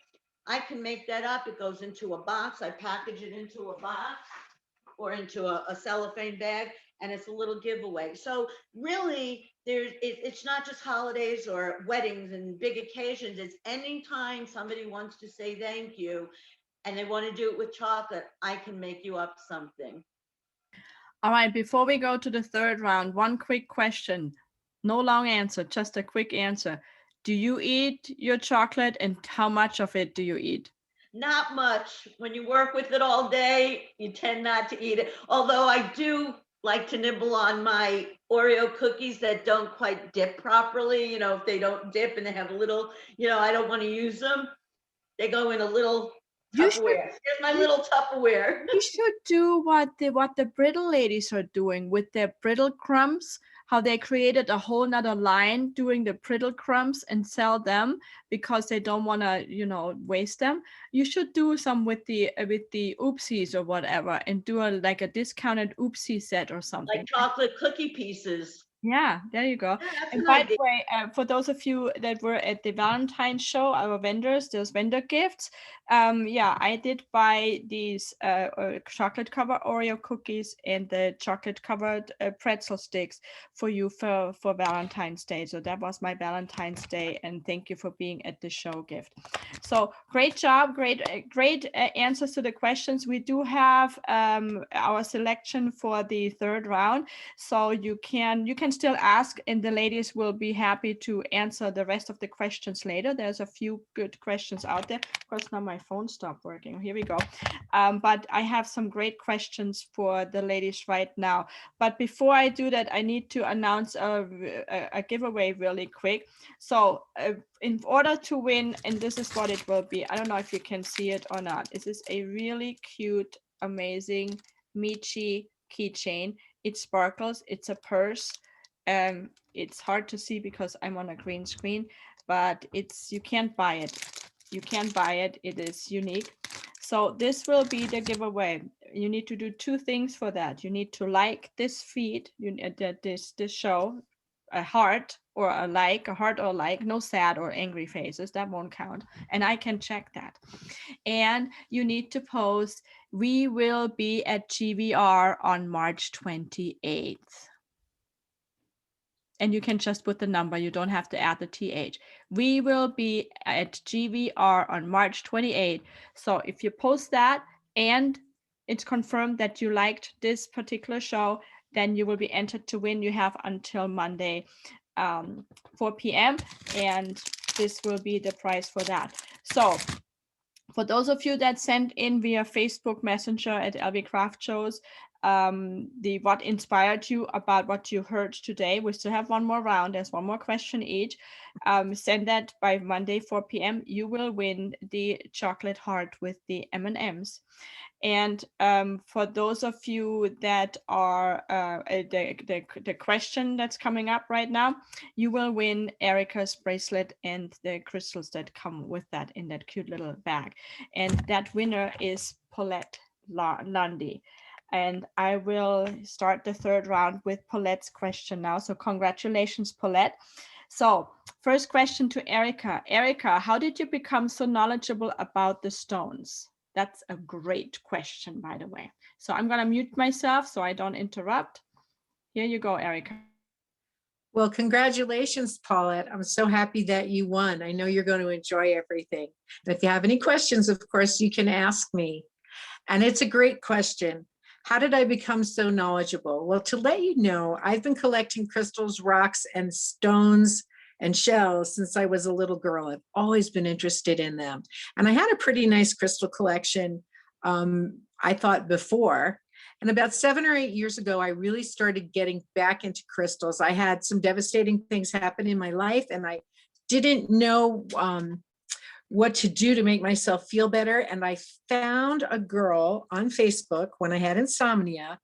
I can make that up. It goes into a box. I package it into a box or into a cellophane bag, and it's a little giveaway. So really, it's not just holidays or weddings and big occasions. It's anytime somebody wants to say thank you and they want to do it with chocolate, I can make you up something. All right, before we go to the third round, one quick question. No long answer, just a quick answer. Do you eat your chocolate, and how much of it do you eat? Not much. When you work with it all day, you tend not to eat it. Although I do like to nibble on my Oreo cookies that don't quite dip properly. You know, if they don't dip and they have a little, you know, I don't want to use them. They go in a little Tupperware. Here's my little Tupperware. You should do what the brittle ladies are doing with their brittle crumbs, how they created a whole nother line doing the brittle crumbs and sell them because they don't want to, you know, waste them. You should do some with the oopsies or whatever, and do like a discounted oopsie set or something. Like chocolate cookie pieces. Yeah, there you go. Yeah, that's And an by idea. the way, for those of you that were at the Valentine's show, our vendors, those vendor gifts, yeah, I did buy these chocolate covered Oreo cookies and the chocolate covered pretzel sticks for you for Valentine's Day. So that was my Valentine's Day, and thank you for being at the show gift. So great job, great answers to the questions. We do have our selection for the third round, so you can still ask, and the ladies will be happy to answer the rest of the questions later. There's a few good questions out there. Of course, now my phone stopped working. Here we go. But I have some great questions for the ladies right now. But before I do that, I need to announce a giveaway really quick. So in order to win, and this is what it will be. I don't know if you can see it or not. This is a really cute, amazing Michi keychain. It sparkles. It's a purse. It's hard to see because I'm on a green screen, but you can't buy it. You can't buy it. It is unique. So this will be the giveaway. You need to do two things for that. You need to like this feed, this show, a heart or a like, a heart or a like, no sad or angry faces, that won't count. And I can check that. And you need to post, we will be at GVR on March 28th. And you can just put the number. You don't have to add the TH. We will be at GVR on March 28th. So if you post that and it's confirmed that you liked this particular show, then you will be entered to win. You have until Monday, 4 p.m. And this will be the prize for that. So for those of you that sent in via Facebook Messenger at LV Craft Shows, what inspired you about what you heard today. We still have one more round. There's one more question each. Send that by Monday, 4 p.m. You will win the chocolate heart with the M&Ms. And for those of you that are the question that's coming up right now, you will win Erica's bracelet and the crystals that come with that in that cute little bag. And that winner is Paulette Lundy. And I will start the third round with Paulette's question now. So congratulations, Paulette. So first question to Erica. Erica, how did you become so knowledgeable about the stones? That's a great question, by the way. So I'm going to mute myself so I don't interrupt. Here you go, Erica. Well, congratulations, Paulette. I'm so happy that you won. I know you're going to enjoy everything. And if you have any questions, of course, you can ask me. And it's a great question. How did I become so knowledgeable? Well, to let you know, I've been collecting crystals, rocks, and stones and shells since I was a little girl. I've always been interested in them. And I had a pretty nice crystal collection, I thought, before. And about 7 or 8 years ago, I really started getting back into crystals. I had some devastating things happen in my life, and I didn't know what to do to make myself feel better. And I found a girl on Facebook when I had insomnia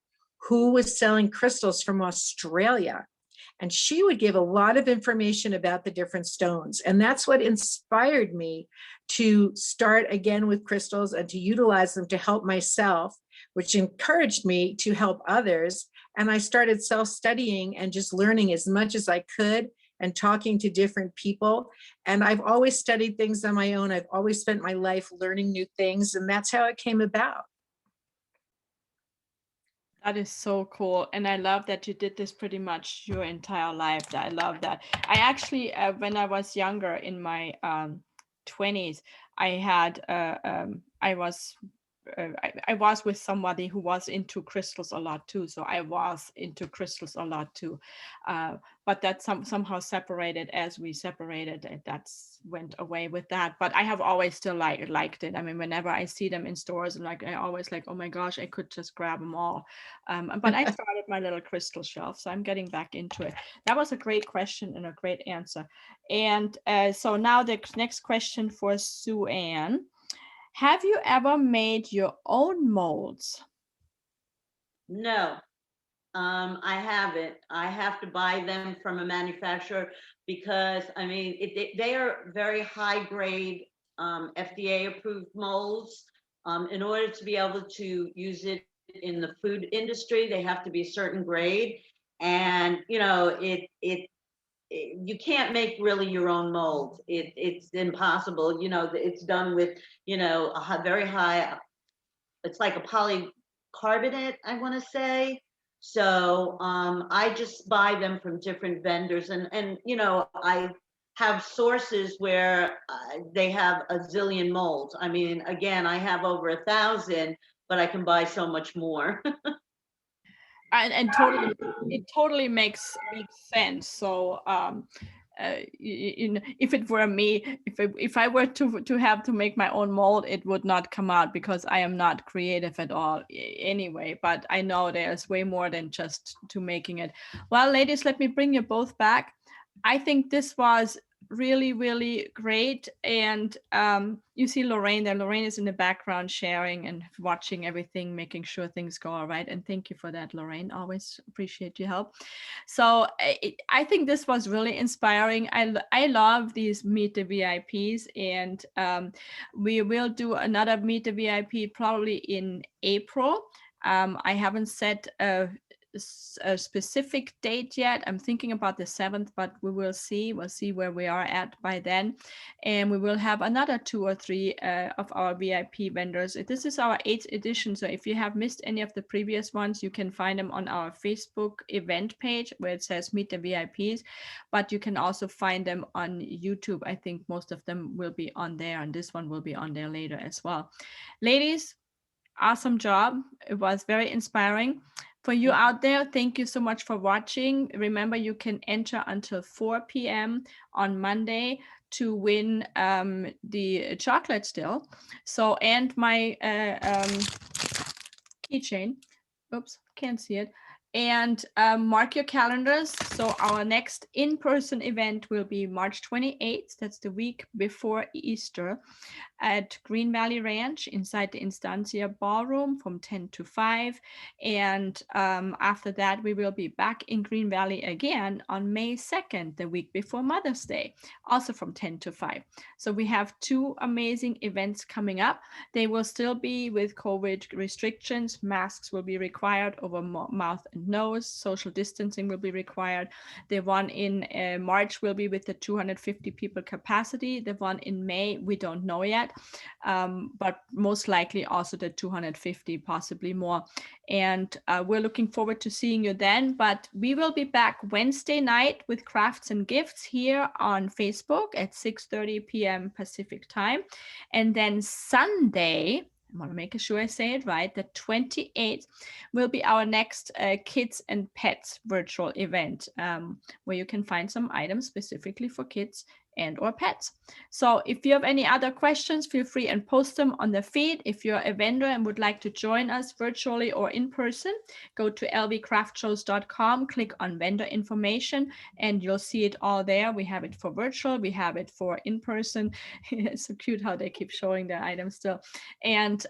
who was selling crystals from Australia. And she would give a lot of information about the different stones. And that's what inspired me to start again with crystals and to utilize them to help myself, which encouraged me to help others. And I started self-studying and just learning as much as I could and talking to different people. And I've always studied things on my own. I've always spent my life learning new things, and that's how it came about. That is so cool. And I love that you did this pretty much your entire life. I love that. I actually, when I was younger in my 20s, I was with somebody who was into crystals a lot too. So I was into crystals a lot too. But that somehow separated as we separated. That's went away with that. But I have always still liked it. I mean, whenever I see them in stores, and I always like, oh my gosh, I could just grab them all. But I started my little crystal shelf, so I'm getting back into it. That was a great question and a great answer. And so now the next question for Sue Ann. Have you ever made your own molds? No, I haven't. I have to buy them from a manufacturer because, I mean, they are very high grade, FDA approved molds. In order to be able to use it in the food industry, they have to be a certain grade. And, you know, you can't make really your own mold. It's impossible. You know, it's done with, you know, a very high, it's like a polycarbonate, I want to say. So I just buy them from different vendors, and you know, I have sources where they have a zillion molds. I mean, again, I have over 1,000, but I can buy so much more. And totally, it totally makes sense. So if it were me, if I were to have to make my own mold, it would not come out because I am not creative at all anyway. But I know there's way more than just to making it. Well, ladies, let me bring you both back. I think this was really, really great. And you see Lorraine there. Lorraine is in the background sharing and watching everything, making sure things go all right. And thank you for that, Lorraine. Always appreciate your help. So I think this was really inspiring. I love these Meet the VIPs, and we will do another Meet the VIP probably in April. I haven't set a specific date yet. I'm thinking about the 7th, but we will see. We'll see where we are at by then. And we will have another 2 or 3 of our VIP vendors. This is our 8th edition. So if you have missed any of the previous ones, you can find them on our Facebook event page where it says Meet the VIPs. But you can also find them on YouTube. I think most of them will be on there, and this one will be on there later as well. Ladies, awesome job. It was very inspiring. For you out there, thank you so much for watching. Remember, you can enter until 4 p.m. on Monday to win the chocolate still. So, and my keychain. Oops, can't see it. And mark your calendars. So our next in-person event will be March 28th. That's the week before Easter. at Green Valley Ranch inside the Instancia Ballroom from 10 to 5. And after that, we will be back in Green Valley again on May 2nd, the week before Mother's Day, also from 10 to 5. So we have 2 amazing events coming up. They will still be with COVID restrictions. Masks will be required over mouth and nose. Social distancing will be required. The one in March will be with the 250 people capacity. The one in May, we don't know yet, but most likely also the 250, possibly more. And we're looking forward to seeing you then. But we will be back Wednesday night with Crafts and Gifts here on Facebook at 6:30 p.m. Pacific time. And then Sunday, I want to make sure I say it right, the 28th will be our next Kids and Pets virtual event, where you can find some items specifically for kids and or pets. So if you have any other questions, feel free and post them on the feed. If you're a vendor and would like to join us virtually or in person, go to lvcraftshows.com, click on vendor information, and you'll see it all there. We have it for virtual, we have it for in person. It's so cute how they keep showing their items still. And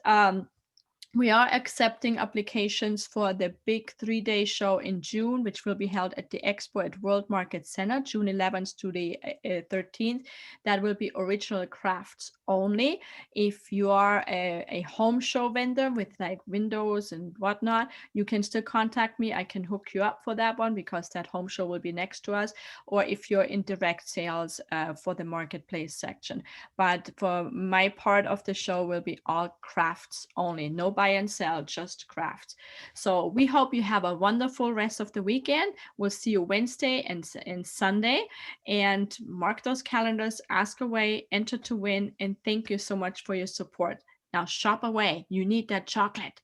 we are accepting applications for the big 3-day show in June, which will be held at the Expo at World Market Center, June 11th to the 13th. That will be original crafts only. If you are a home show vendor with like windows and whatnot, you can still contact me. I can hook you up for that one because that home show will be next to us. Or if you're in direct sales for the marketplace section. But for my part of the show will be all crafts only, no buy and sell, just crafts. So we hope you have a wonderful rest of the weekend. We'll see you Wednesday and Sunday, and mark those calendars, ask away, enter to win, and thank you so much for your support. Now shop away. You need that chocolate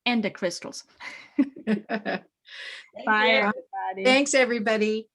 and the crystals. Thank Bye, you. everybody. Thanks, everybody.